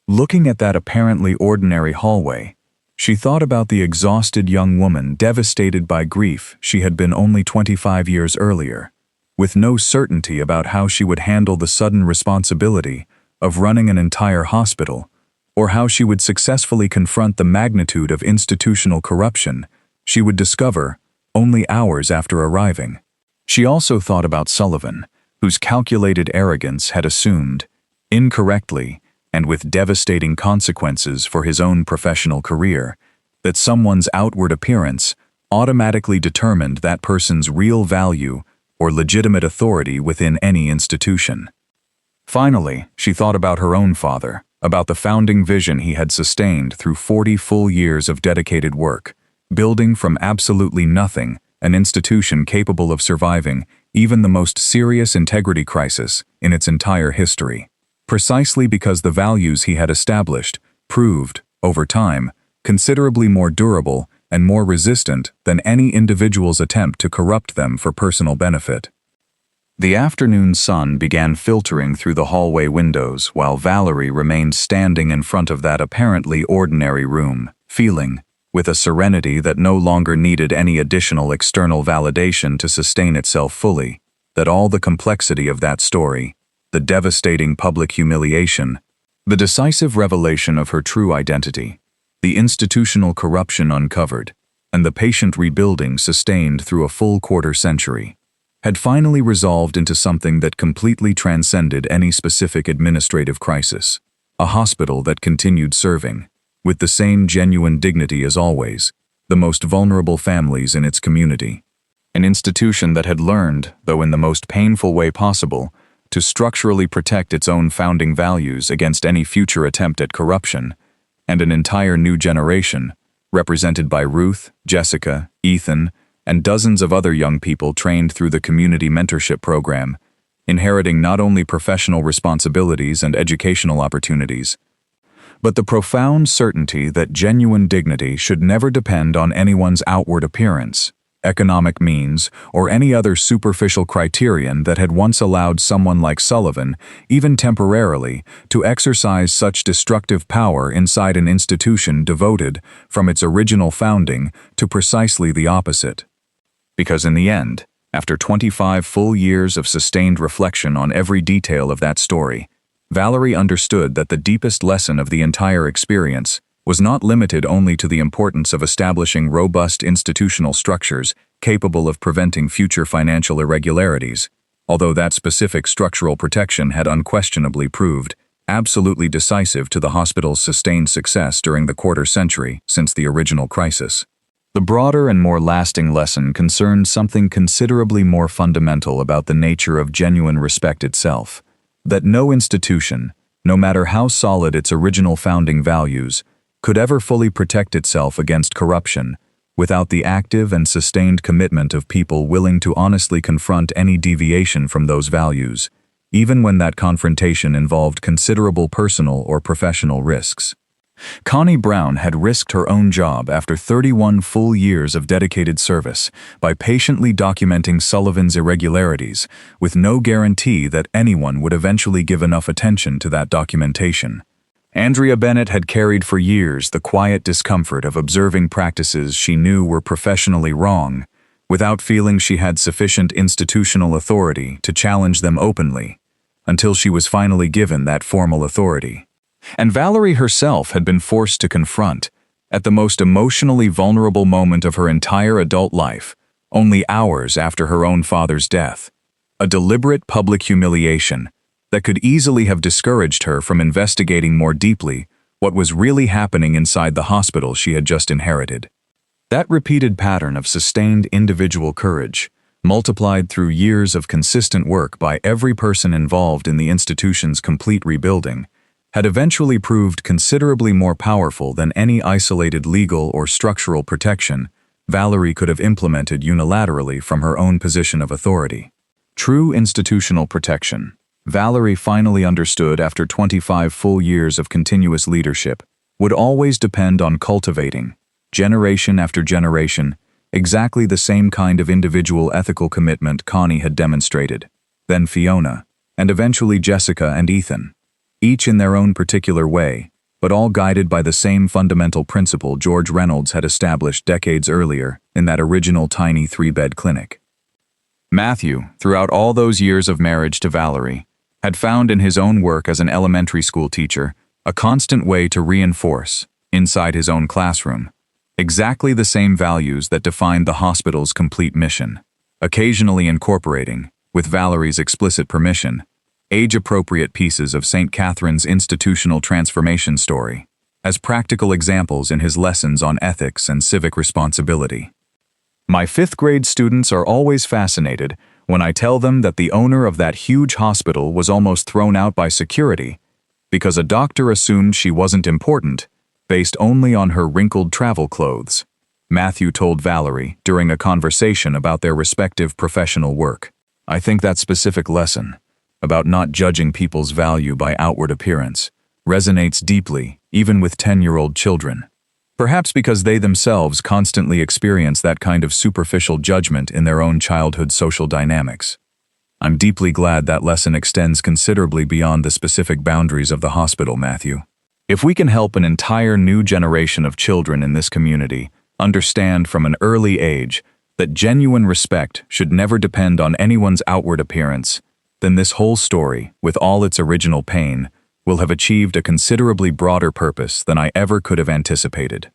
Looking at that apparently ordinary hallway, she thought about the exhausted young woman devastated by grief she had been only 25 years earlier, with no certainty about how she would handle the sudden responsibility of running an entire hospital, or how she would successfully confront the magnitude of institutional corruption she would discover only hours after arriving. She also thought about Sullivan, whose calculated arrogance had assumed, incorrectly and with devastating consequences for his own professional career, that someone's outward appearance automatically determined that person's real value or legitimate authority within any institution. Finally, she thought about her own father, about the founding vision he had sustained through 40 full years of dedicated work, building from absolutely nothing an institution capable of surviving even the most serious integrity crisis in its entire history, precisely because the values he had established proved, over time, considerably more durable and more resistant than any individual's attempt to corrupt them for personal benefit. The afternoon sun began filtering through the hallway windows while Valerie remained standing in front of that apparently ordinary room, feeling, with a serenity that no longer needed any additional external validation to sustain itself fully, that all the complexity of that story, the devastating public humiliation, the decisive revelation of her true identity, the institutional corruption uncovered, and the patient rebuilding sustained through a full quarter-century, had finally resolved into something that completely transcended any specific administrative crisis, a hospital that continued serving, with the same genuine dignity as always, the most vulnerable families in its community. An institution that had learned, though in the most painful way possible, to structurally protect its own founding values against any future attempt at corruption, and an entire new generation, represented by Ruth, Jessica, Ethan, and dozens of other young people trained through the community mentorship program, inheriting not only professional responsibilities and educational opportunities, but the profound certainty that genuine dignity should never depend on anyone's outward appearance, economic means, or any other superficial criterion that had once allowed someone like Sullivan, even temporarily, to exercise such destructive power inside an institution devoted, from its original founding, to precisely the opposite. Because in the end, after 25 full years of sustained reflection on every detail of that story, Valerie understood that the deepest lesson of the entire experience was not limited only to the importance of establishing robust institutional structures capable of preventing future financial irregularities, although that specific structural protection had unquestionably proved absolutely decisive to the hospital's sustained success during the quarter-century since the original crisis. The broader and more lasting lesson concerned something considerably more fundamental about the nature of genuine respect itself, that no institution, no matter how solid its original founding values, could ever fully protect itself against corruption without the active and sustained commitment of people willing to honestly confront any deviation from those values, even when that confrontation involved considerable personal or professional risks. Connie Brown had risked her own job after 31 full years of dedicated service by patiently documenting Sullivan's irregularities, with no guarantee that anyone would eventually give enough attention to that documentation. Andrea Bennett had carried for years the quiet discomfort of observing practices she knew were professionally wrong, without feeling she had sufficient institutional authority to challenge them openly, until she was finally given that formal authority. And Valerie herself had been forced to confront, at the most emotionally vulnerable moment of her entire adult life, only hours after her own father's death, a deliberate public humiliation that could easily have discouraged her from investigating more deeply what was really happening inside the hospital she had just inherited. That repeated pattern of sustained individual courage, multiplied through years of consistent work by every person involved in the institution's complete rebuilding, had eventually proved considerably more powerful than any isolated legal or structural protection Valerie could have implemented unilaterally from her own position of authority. True institutional protection, Valerie finally understood after 25 full years of continuous leadership, would always depend on cultivating, generation after generation, exactly the same kind of individual ethical commitment Connie had demonstrated, then Fiona, and eventually Jessica and Ethan, each in their own particular way, but all guided by the same fundamental principle George Reynolds had established decades earlier in that original tiny 3-bed clinic. Matthew, throughout all those years of marriage to Valerie, had found in his own work as an elementary school teacher a constant way to reinforce, inside his own classroom, exactly the same values that defined the hospital's complete mission, occasionally incorporating, with Valerie's explicit permission, age-appropriate pieces of St. Catherine's institutional transformation story, as practical examples in his lessons on ethics and civic responsibility. My 5th-grade students are always fascinated when I tell them that the owner of that huge hospital was almost thrown out by security because a doctor assumed she wasn't important, based only on her wrinkled travel clothes, Matthew told Valerie during a conversation about their respective professional work. I think that specific lesson, about not judging people's value by outward appearance, resonates deeply, even with 10-year-old children. Perhaps because they themselves constantly experience that kind of superficial judgment in their own childhood social dynamics. I'm deeply glad that lesson extends considerably beyond the specific boundaries of the hospital, Matthew. If we can help an entire new generation of children in this community understand from an early age that genuine respect should never depend on anyone's outward appearance, then this whole story, with all its original pain, will have achieved a considerably broader purpose than I ever could have anticipated.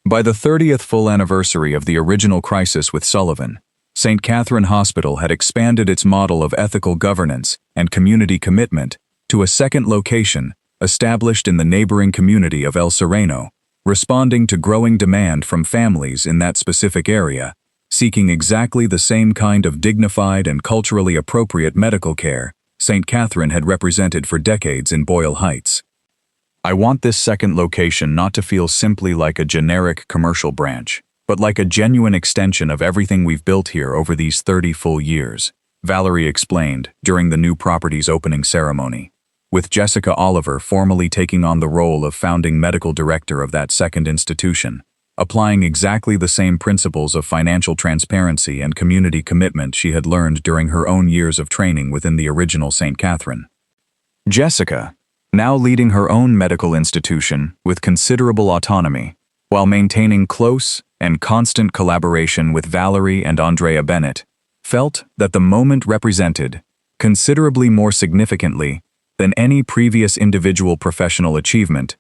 By the 30th full anniversary of the original crisis with Sullivan, St. Catherine Hospital had expanded its model of ethical governance and community commitment to a second location established in the neighboring community of El Sereno, responding to growing demand from families in that specific area, seeking exactly the same kind of dignified and culturally appropriate medical care St. Catherine had represented for decades in Boyle Heights. I want this second location not to feel simply like a generic commercial branch, but like a genuine extension of everything we've built here over these 30 full years, Valerie explained during the new property's opening ceremony, with Jessica Oliver formally taking on the role of founding medical director of that second institution, applying exactly the same principles of financial transparency and community commitment she had learned during her own years of training within the original St. Catherine. Jessica, now leading her own medical institution with considerable autonomy, while maintaining close and constant collaboration with Valerie and Andrea Bennett, felt that the moment represented, considerably more significantly than any previous individual professional achievement,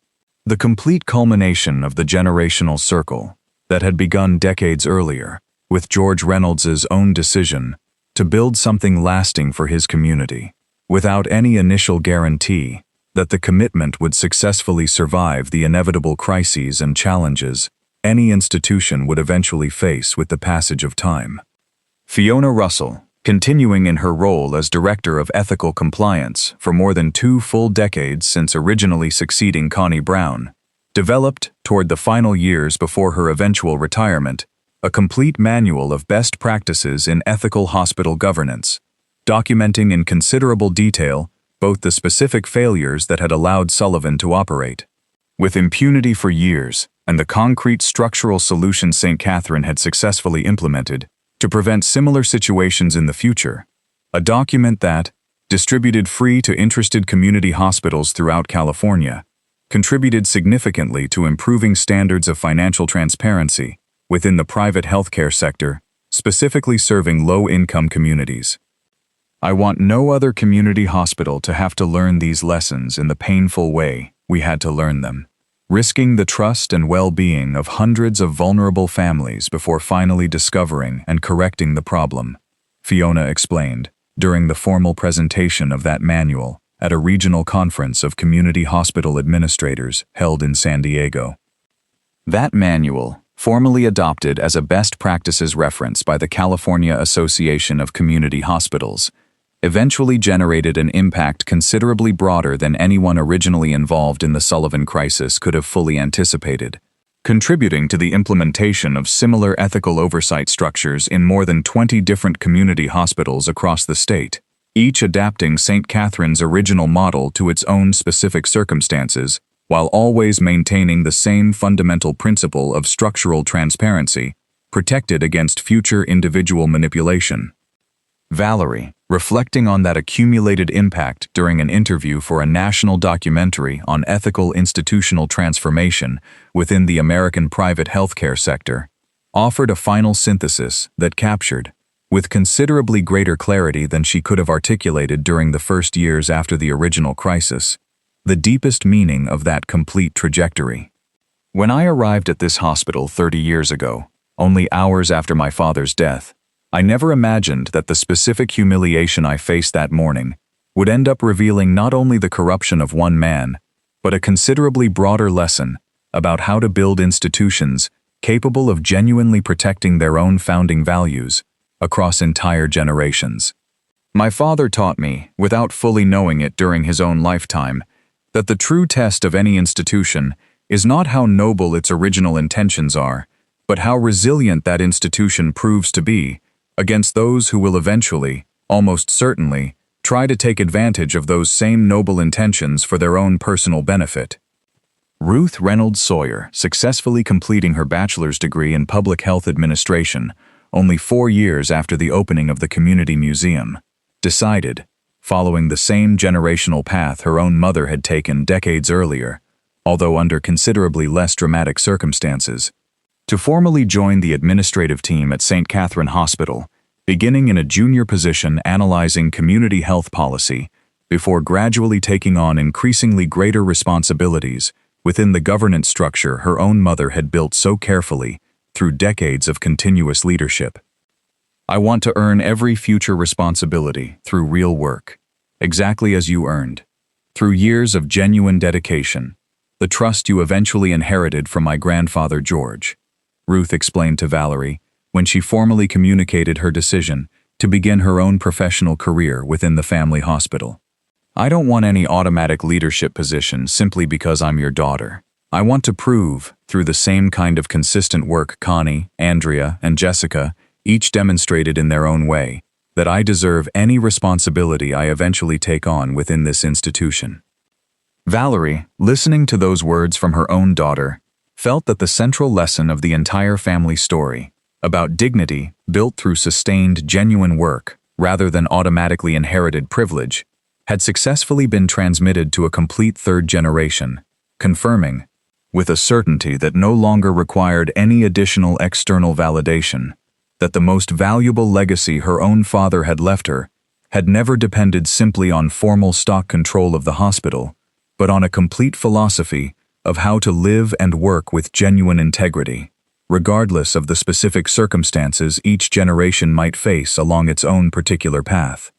the complete culmination of the generational circle that had begun decades earlier with George Reynolds's own decision to build something lasting for his community, without any initial guarantee that the commitment would successfully survive the inevitable crises and challenges any institution would eventually face with the passage of time. Fiona Russell, continuing in her role as Director of Ethical Compliance for more than 2 full decades since originally succeeding Connie Brown, developed, toward the final years before her eventual retirement, a complete manual of best practices in ethical hospital governance, documenting in considerable detail both the specific failures that had allowed Sullivan to operate with impunity for years and the concrete structural solutions St. Catherine had successfully implemented to prevent similar situations in the future, a document that, distributed free to interested community hospitals throughout California, contributed significantly to improving standards of financial transparency within the private healthcare sector, specifically serving low-income communities. I want no other community hospital to have to learn these lessons in the painful way we had to learn them, risking the trust and well-being of hundreds of vulnerable families before finally discovering and correcting the problem, Fiona explained during the formal presentation of that manual at a regional conference of community hospital administrators held in San Diego. That manual, formally adopted as a best practices reference by the California Association of Community Hospitals, eventually generated an impact considerably broader than anyone originally involved in the Sullivan crisis could have fully anticipated, contributing to the implementation of similar ethical oversight structures in more than 20 different community hospitals across the state, each adapting St. Catherine's original model to its own specific circumstances, while always maintaining the same fundamental principle of structural transparency, protected against future individual manipulation. Valerie, reflecting on that accumulated impact during an interview for a national documentary on ethical institutional transformation within the American private healthcare sector, offered a final synthesis that captured, with considerably greater clarity than she could have articulated during the first years after the original crisis, the deepest meaning of that complete trajectory. When I arrived at this hospital 30 years ago, only hours after my father's death, I never imagined that the specific humiliation I faced that morning would end up revealing not only the corruption of one man, but a considerably broader lesson about how to build institutions capable of genuinely protecting their own founding values across entire generations. My father taught me, without fully knowing it during his own lifetime, that the true test of any institution is not how noble its original intentions are, but how resilient that institution proves to be against those who will eventually, almost certainly, try to take advantage of those same noble intentions for their own personal benefit. Ruth Reynolds Sawyer, successfully completing her bachelor's degree in public health administration only 4 years after the opening of the community museum, decided, following the same generational path her own mother had taken decades earlier, although under considerably less dramatic circumstances, to formally join the administrative team at St. Catherine Hospital, beginning in a junior position analyzing community health policy, before gradually taking on increasingly greater responsibilities within the governance structure her own mother had built so carefully through decades of continuous leadership. I want to earn every future responsibility through real work, exactly as you earned, through years of genuine dedication, the trust you eventually inherited from my grandfather George, Ruth explained to Valerie when she formally communicated her decision to begin her own professional career within the family hospital. I don't want any automatic leadership position simply because I'm your daughter. I want to prove, through the same kind of consistent work Connie, Andrea, and Jessica each demonstrated in their own way, that I deserve any responsibility I eventually take on within this institution. Valerie, listening to those words from her own daughter, felt that the central lesson of the entire family story, about dignity built through sustained, genuine work rather than automatically inherited privilege, had successfully been transmitted to a complete third generation, confirming, with a certainty that no longer required any additional external validation, that the most valuable legacy her own father had left her had never depended simply on formal stock control of the hospital, but on a complete philosophy of how to live and work with genuine integrity, regardless of the specific circumstances each generation might face along its own particular path.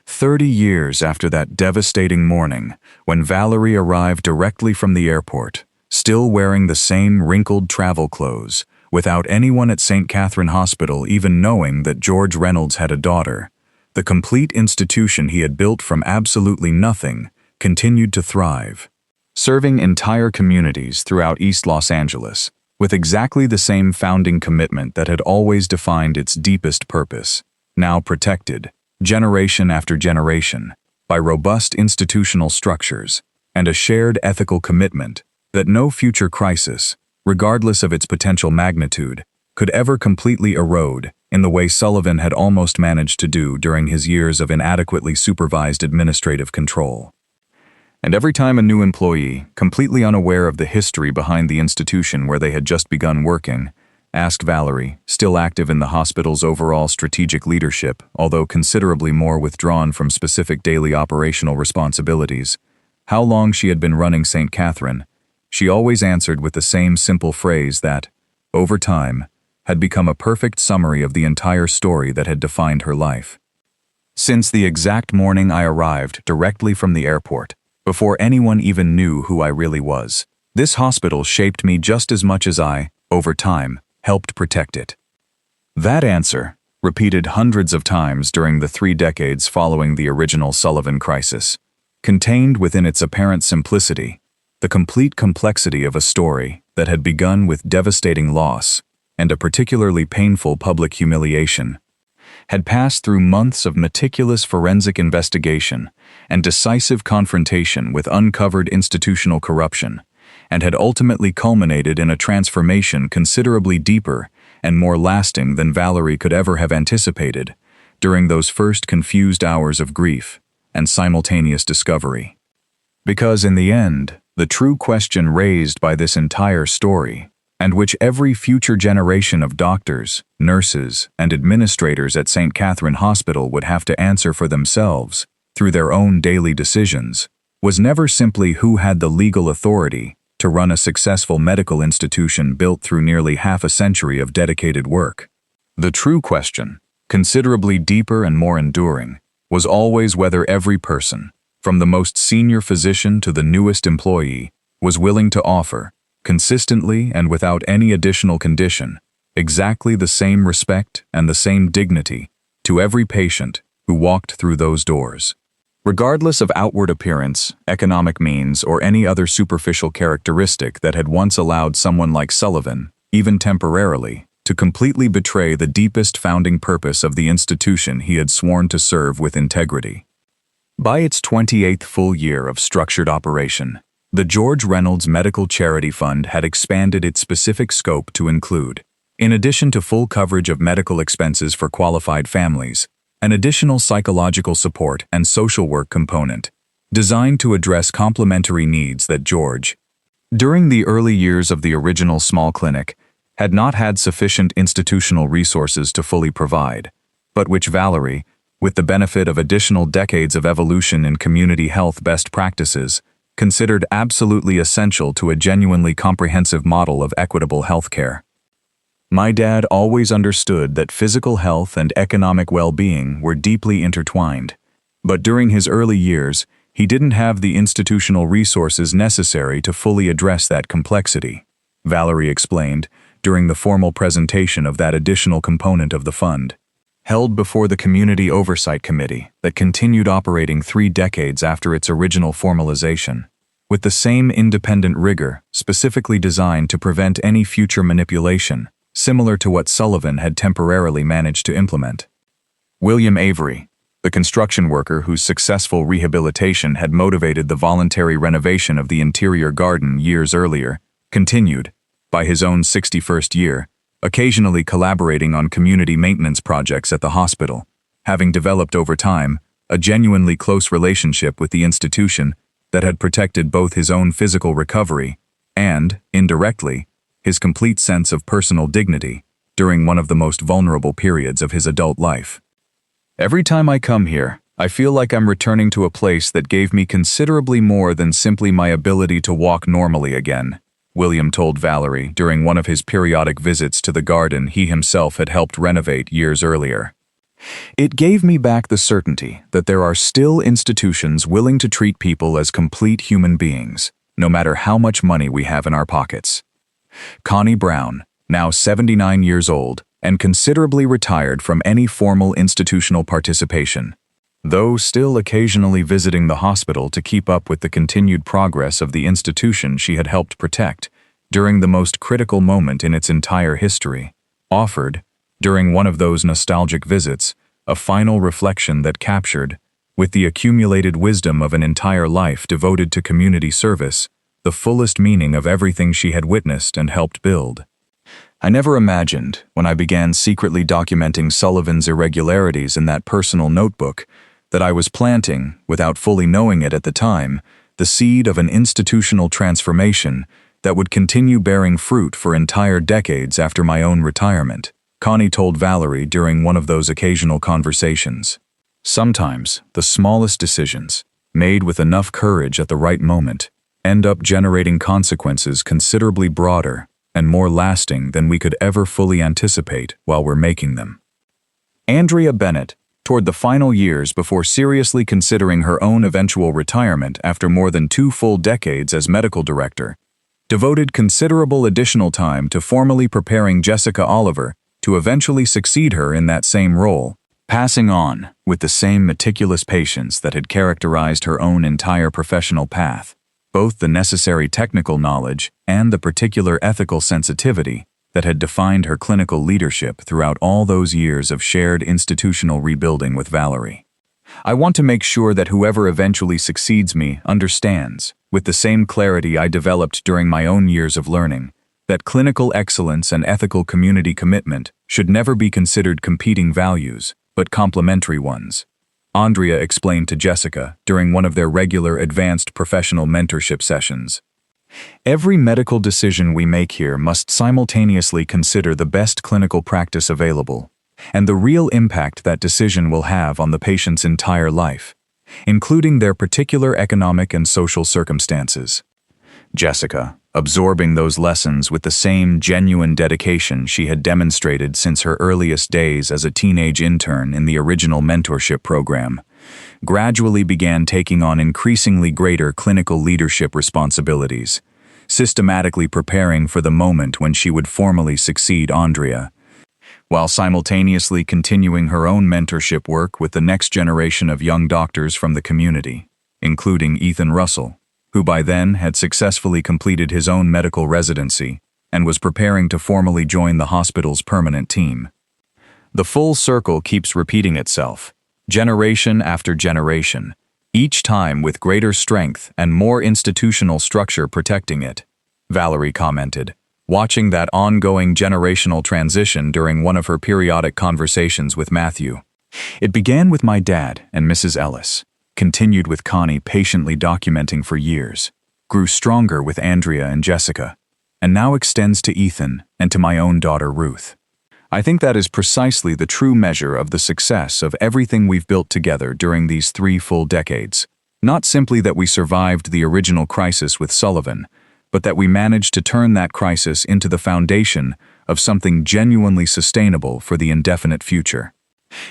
30 years after that devastating morning, when Valerie arrived directly from the airport, still wearing the same wrinkled travel clothes, without anyone at St. Catherine Hospital even knowing that George Reynolds had a daughter, the complete institution he had built from absolutely nothing continued to thrive, serving entire communities throughout East Los Angeles, with exactly the same founding commitment that had always defined its deepest purpose, now protected, generation after generation, by robust institutional structures and a shared ethical commitment that no future crisis, regardless of its potential magnitude, could ever completely erode in the way Sullivan had almost managed to do during his years of inadequately supervised administrative control. And every time a new employee, completely unaware of the history behind the institution where they had just begun working, asked Valerie, still active in the hospital's overall strategic leadership, although considerably more withdrawn from specific daily operational responsibilities, how long she had been running St. Catherine, she always answered with the same simple phrase that, over time, had become a perfect summary of the entire story that had defined her life. Since the exact morning I arrived directly from the airport, before anyone even knew who I really was, this hospital shaped me just as much as I, over time, helped protect it. That answer, repeated hundreds of times during the 3 decades following the original Sullivan crisis, contained within its apparent simplicity the complete complexity of a story that had begun with devastating loss and a particularly painful public humiliation, had passed through months of meticulous forensic investigation and decisive confrontation with uncovered institutional corruption, and had ultimately culminated in a transformation considerably deeper and more lasting than Valerie could ever have anticipated during those first confused hours of grief and simultaneous discovery. Because in the end, the true question raised by this entire story, and which every future generation of doctors, nurses, and administrators at St. Catherine Hospital would have to answer for themselves through their own daily decisions, was never simply who had the legal authority to run a successful medical institution built through nearly half a century of dedicated work. The true question, considerably deeper and more enduring, was always whether every person, from the most senior physician to the newest employee, was willing to offer, consistently and without any additional condition, exactly the same respect and the same dignity to every patient who walked through those doors. Regardless of outward appearance, economic means, or any other superficial characteristic that had once allowed someone like Sullivan, even temporarily, to completely betray the deepest founding purpose of the institution he had sworn to serve with integrity. By its 28th full year of structured operation, the George Reynolds Medical Charity Fund had expanded its specific scope to include, in addition to full coverage of medical expenses for qualified families, an additional psychological support and social work component, designed to address complementary needs that George, during the early years of the original small clinic, had not had sufficient institutional resources to fully provide, but which Valerie, with the benefit of additional decades of evolution in community health best practices, considered absolutely essential to a genuinely comprehensive model of equitable healthcare. My dad always understood that physical health and economic well-being were deeply intertwined, but during his early years, he didn't have the institutional resources necessary to fully address that complexity, Valerie explained during the formal presentation of that additional component of the fund, held before the Community Oversight Committee that continued operating 3 decades after its original formalization, with the same independent rigor specifically designed to prevent any future manipulation, similar to what Sullivan had temporarily managed to implement. William Avery, the construction worker whose successful rehabilitation had motivated the voluntary renovation of the interior garden years earlier, continued, by his own 61st year, occasionally collaborating on community maintenance projects at the hospital, having developed over time a genuinely close relationship with the institution that had protected both his own physical recovery and, indirectly, his complete sense of personal dignity during one of the most vulnerable periods of his adult life. Every time I come here, I feel like I'm returning to a place that gave me considerably more than simply my ability to walk normally again, William told Valerie during one of his periodic visits to the garden he himself had helped renovate years earlier. It gave me back the certainty that there are still institutions willing to treat people as complete human beings, no matter how much money we have in our pockets. Connie Brown, now 79 years old and considerably retired from any formal institutional participation, though still occasionally visiting the hospital to keep up with the continued progress of the institution she had helped protect during the most critical moment in its entire history, offered, during one of those nostalgic visits, a final reflection that captured, with the accumulated wisdom of an entire life devoted to community service, the fullest meaning of everything she had witnessed and helped build. I never imagined, when I began secretly documenting Sullivan's irregularities in that personal notebook, that I was planting, without fully knowing it at the time, the seed of an institutional transformation that would continue bearing fruit for entire decades after my own retirement, Connie told Valerie during one of those occasional conversations. Sometimes, the smallest decisions, made with enough courage at the right moment, end up generating consequences considerably broader and more lasting than we could ever fully anticipate while we're making them. Andrea Bennett, toward the final years before seriously considering her own eventual retirement after more than 2 full decades as medical director, devoted considerable additional time to formally preparing Jessica Oliver to eventually succeed her in that same role, passing on, with the same meticulous patience that had characterized her own entire professional path, both the necessary technical knowledge and the particular ethical sensitivity that had defined her clinical leadership throughout all those years of shared institutional rebuilding with Valerie. I want to make sure that whoever eventually succeeds me understands, with the same clarity I developed during my own years of learning, that clinical excellence and ethical community commitment should never be considered competing values, but complementary ones, Andrea explained to Jessica during one of their regular advanced professional mentorship sessions. Every medical decision we make here must simultaneously consider the best clinical practice available and the real impact that decision will have on the patient's entire life, including their particular economic and social circumstances. Jessica, absorbing those lessons with the same genuine dedication she had demonstrated since her earliest days as a teenage intern in the original mentorship program, gradually began taking on increasingly greater clinical leadership responsibilities, systematically preparing for the moment when she would formally succeed Andrea, while simultaneously continuing her own mentorship work with the next generation of young doctors from the community, including Ethan Russell, who by then had successfully completed his own medical residency and was preparing to formally join the hospital's permanent team. The full circle keeps repeating itself, generation after generation, each time with greater strength and more institutional structure protecting it, Valerie commented, watching that ongoing generational transition during one of her periodic conversations with Matthew. It began with my dad and Mrs. Ellis, continued with Connie patiently documenting for years, grew stronger with Andrea and Jessica, and now extends to Ethan and to my own daughter Ruth. I think that is precisely the true measure of the success of everything we've built together during these 3 full decades. Not simply that we survived the original crisis with Sullivan, but that we managed to turn that crisis into the foundation of something genuinely sustainable for the indefinite future.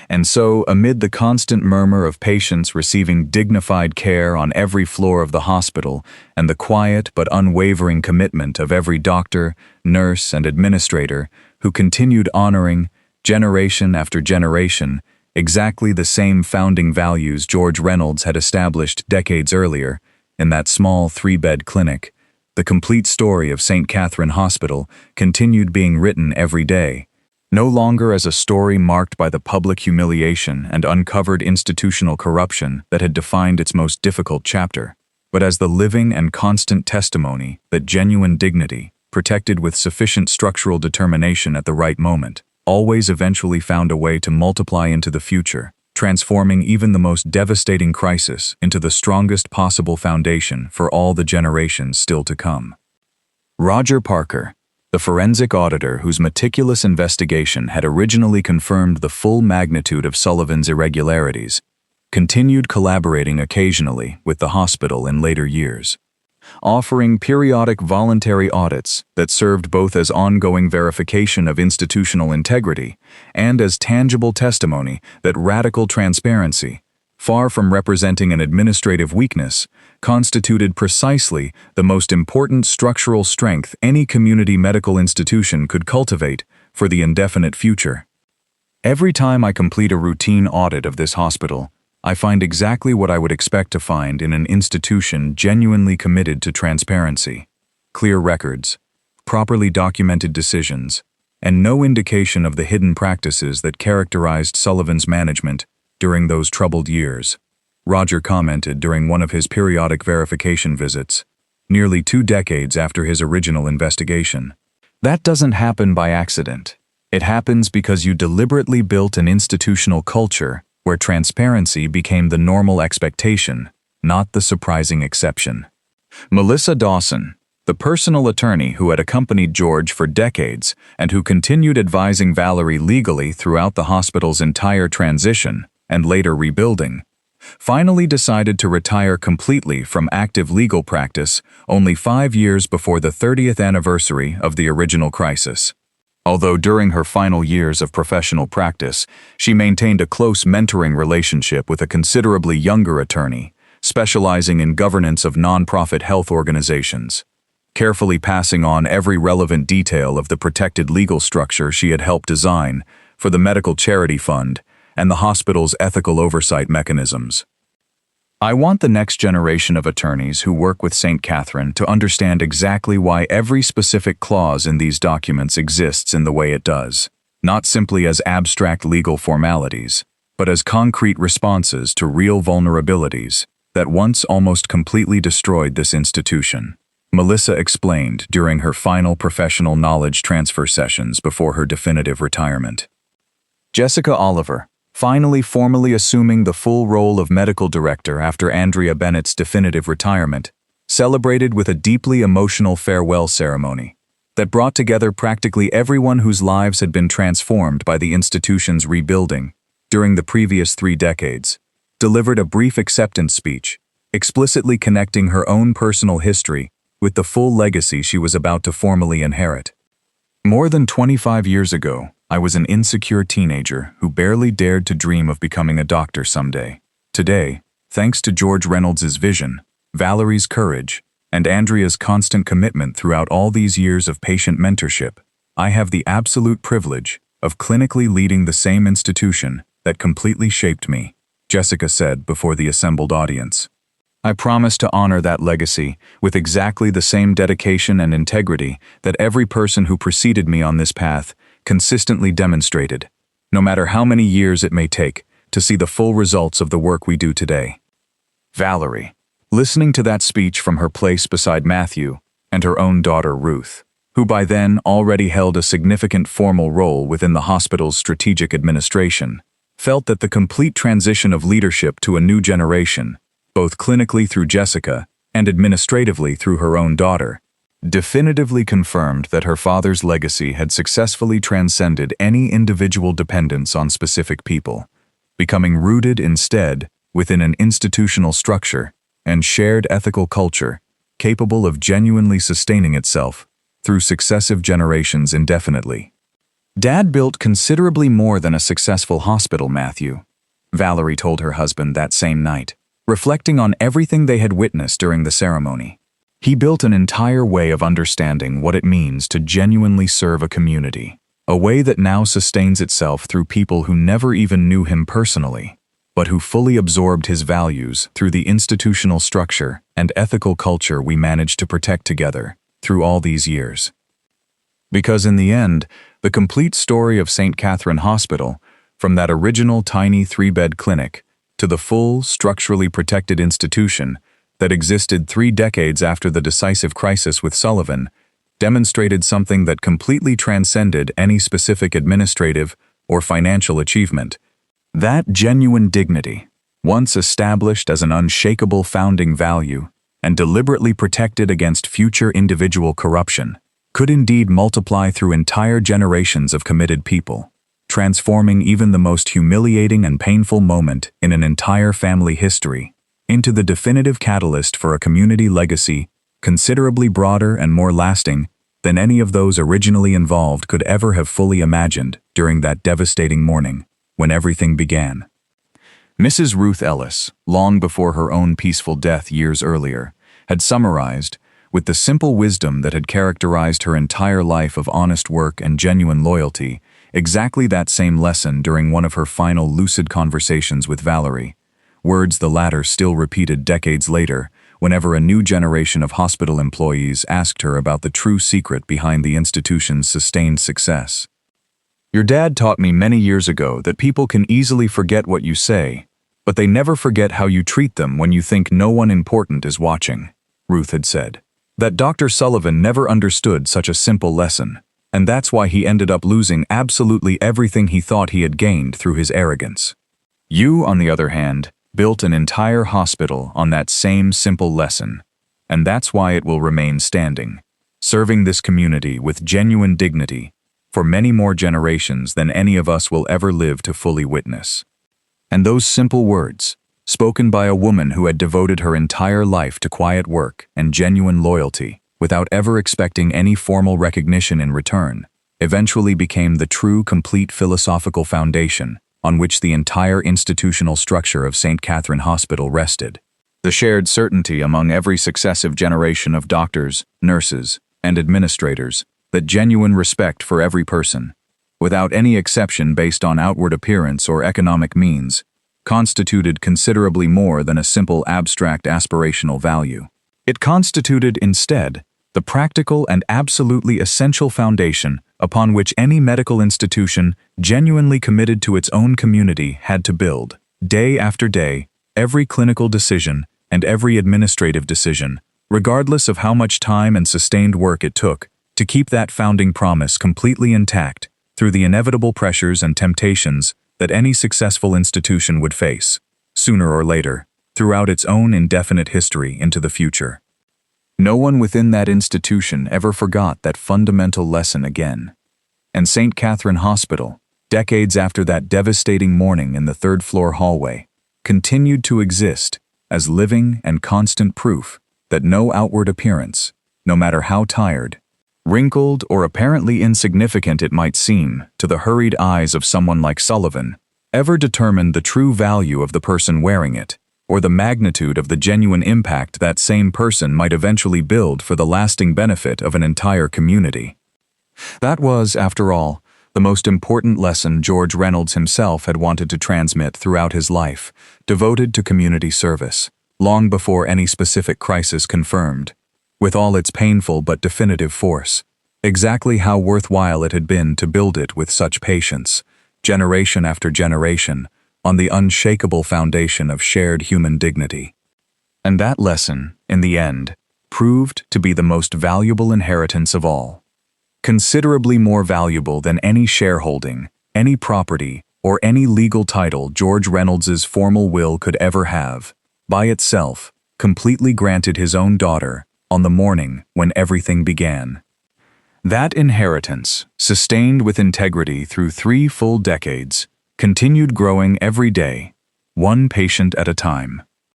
And so, amid the constant murmur of patients receiving dignified care on every floor of the hospital and the quiet but unwavering commitment of every doctor, nurse, and administrator who continued honoring, generation after generation, exactly the same founding values George Reynolds had established decades earlier in that small 3-bed clinic, the complete story of St. Catherine Hospital continued being written every day, no longer as a story marked by the public humiliation and uncovered institutional corruption that had defined its most difficult chapter, but as the living and constant testimony that genuine dignity, protected with sufficient structural determination at the right moment, always eventually found a way to multiply into the future, transforming even the most devastating crisis into the strongest possible foundation for all the generations still to come. Roger Parker, the forensic auditor whose meticulous investigation had originally confirmed the full magnitude of Sullivan's irregularities, continued collaborating occasionally with the hospital in later years, offering periodic voluntary audits that served both as ongoing verification of institutional integrity and as tangible testimony that radical transparency, far from representing an administrative weakness, constituted precisely the most important structural strength any community medical institution could cultivate for the indefinite future. Every time I complete a routine audit of this hospital, I find exactly what I would expect to find in an institution genuinely committed to transparency, clear records, properly documented decisions, and no indication of the hidden practices that characterized Sullivan's management during those troubled years, Roger commented during one of his periodic verification visits, nearly 2 decades after his original investigation. That doesn't happen by accident. It happens because you deliberately built an institutional culture where transparency became the normal expectation, not the surprising exception. Melissa Dawson, the personal attorney who had accompanied George for decades and who continued advising Valerie legally throughout the hospital's entire transition and later rebuilding, finally decided to retire completely from active legal practice only 5 years before the 30th anniversary of the original crisis. Although during her final years of professional practice, she maintained a close mentoring relationship with a considerably younger attorney, specializing in governance of nonprofit health organizations, carefully passing on every relevant detail of the protected legal structure she had helped design for the Medical Charity Fund and the hospital's ethical oversight mechanisms. I want the next generation of attorneys who work with St. Catherine to understand exactly why every specific clause in these documents exists in the way it does, not simply as abstract legal formalities, but as concrete responses to real vulnerabilities that once almost completely destroyed this institution, Melissa explained during her final professional knowledge transfer sessions before her definitive retirement. Jessica Oliver, finally formally assuming the full role of medical director after Andrea Bennett's definitive retirement, celebrated with a deeply emotional farewell ceremony that brought together practically everyone whose lives had been transformed by the institution's rebuilding during the previous 3 decades, delivered a brief acceptance speech, explicitly connecting her own personal history with the full legacy she was about to formally inherit. More than 25 years ago, I was an insecure teenager who barely dared to dream of becoming a doctor someday. Today, thanks to George Reynolds' vision, Valerie's courage, and Andrea's constant commitment throughout all these years of patient mentorship, I have the absolute privilege of clinically leading the same institution that completely shaped me, Jessica said before the assembled audience. I promise to honor that legacy with exactly the same dedication and integrity that every person who preceded me on this path consistently demonstrated, no matter how many years it may take to see the full results of the work we do today. Valerie, listening to that speech from her place beside Matthew and her own daughter Ruth, who by then already held a significant formal role within the hospital's strategic administration, felt that the complete transition of leadership to a new generation, both clinically through Jessica and administratively through her own daughter, definitively confirmed that her father's legacy had successfully transcended any individual dependence on specific people, becoming rooted instead within an institutional structure and shared ethical culture capable of genuinely sustaining itself through successive generations indefinitely. Dad built considerably more than a successful hospital, Matthew, Valerie told her husband that same night, reflecting on everything they had witnessed during the ceremony. He built an entire way of understanding what it means to genuinely serve a community, a way that now sustains itself through people who never even knew him personally, but who fully absorbed his values through the institutional structure and ethical culture we managed to protect together through all these years. Because in the end, the complete story of St. Catherine Hospital, from that original tiny 3-bed clinic to the full, structurally protected institution that existed 3 decades after the decisive crisis with Sullivan, demonstrated something that completely transcended any specific administrative or financial achievement. That genuine dignity, once established as an unshakable founding value and deliberately protected against future individual corruption, could indeed multiply through entire generations of committed people, transforming even the most humiliating and painful moment in an entire family history into the definitive catalyst for a community legacy considerably broader and more lasting than any of those originally involved could ever have fully imagined during that devastating morning when everything began. Mrs. Ruth Ellis, long before her own peaceful death years earlier, had summarized, with the simple wisdom that had characterized her entire life of honest work and genuine loyalty, exactly that same lesson during one of her final lucid conversations with Valerie, words the latter still repeated decades later whenever a new generation of hospital employees asked her about the true secret behind the institution's sustained success. "Your dad taught me many years ago that people can easily forget what you say, but they never forget how you treat them when you think no one important is watching," Ruth had said. That Dr. Sullivan never understood such a simple lesson, and that's why he ended up losing absolutely everything he thought he had gained through his arrogance. You, on the other hand, built an entire hospital on that same simple lesson, and that's why it will remain standing, serving this community with genuine dignity for many more generations than any of us will ever live to fully witness. And those simple words, spoken by a woman who had devoted her entire life to quiet work and genuine loyalty without ever expecting any formal recognition in return, eventually became the true, complete philosophical foundation on which the entire institutional structure of St. Catherine Hospital rested. The shared certainty among every successive generation of doctors, nurses, and administrators that genuine respect for every person, without any exception based on outward appearance or economic means, constituted considerably more than a simple abstract aspirational value. It constituted, instead, the practical and absolutely essential foundation upon which any medical institution genuinely committed to its own community had to build, day after day, every clinical decision and every administrative decision, regardless of how much time and sustained work it took to keep that founding promise completely intact through the inevitable pressures and temptations that any successful institution would face, sooner or later, throughout its own indefinite history into the future. No one within that institution ever forgot that fundamental lesson again. And St. Catherine Hospital, decades after that devastating morning in the third-floor hallway, continued to exist as living and constant proof that no outward appearance, no matter how tired, wrinkled or apparently insignificant it might seem to the hurried eyes of someone like Sullivan, ever determined the true value of the person wearing it, or the magnitude of the genuine impact that same person might eventually build for the lasting benefit of an entire community. That was, after all, the most important lesson George Reynolds himself had wanted to transmit throughout his life, devoted to community service, long before any specific crisis confirmed, with all its painful but definitive force, exactly how worthwhile it had been to build it with such patience, generation after generation, on the unshakable foundation of shared human dignity. And that lesson, in the end, proved to be the most valuable inheritance of all. Considerably more valuable than any shareholding, any property, or any legal title George Reynolds's formal will could ever have, by itself, completely granted his own daughter on the morning when everything began. That inheritance, sustained with integrity through 3 full decades, continued growing every day, one patient at a time.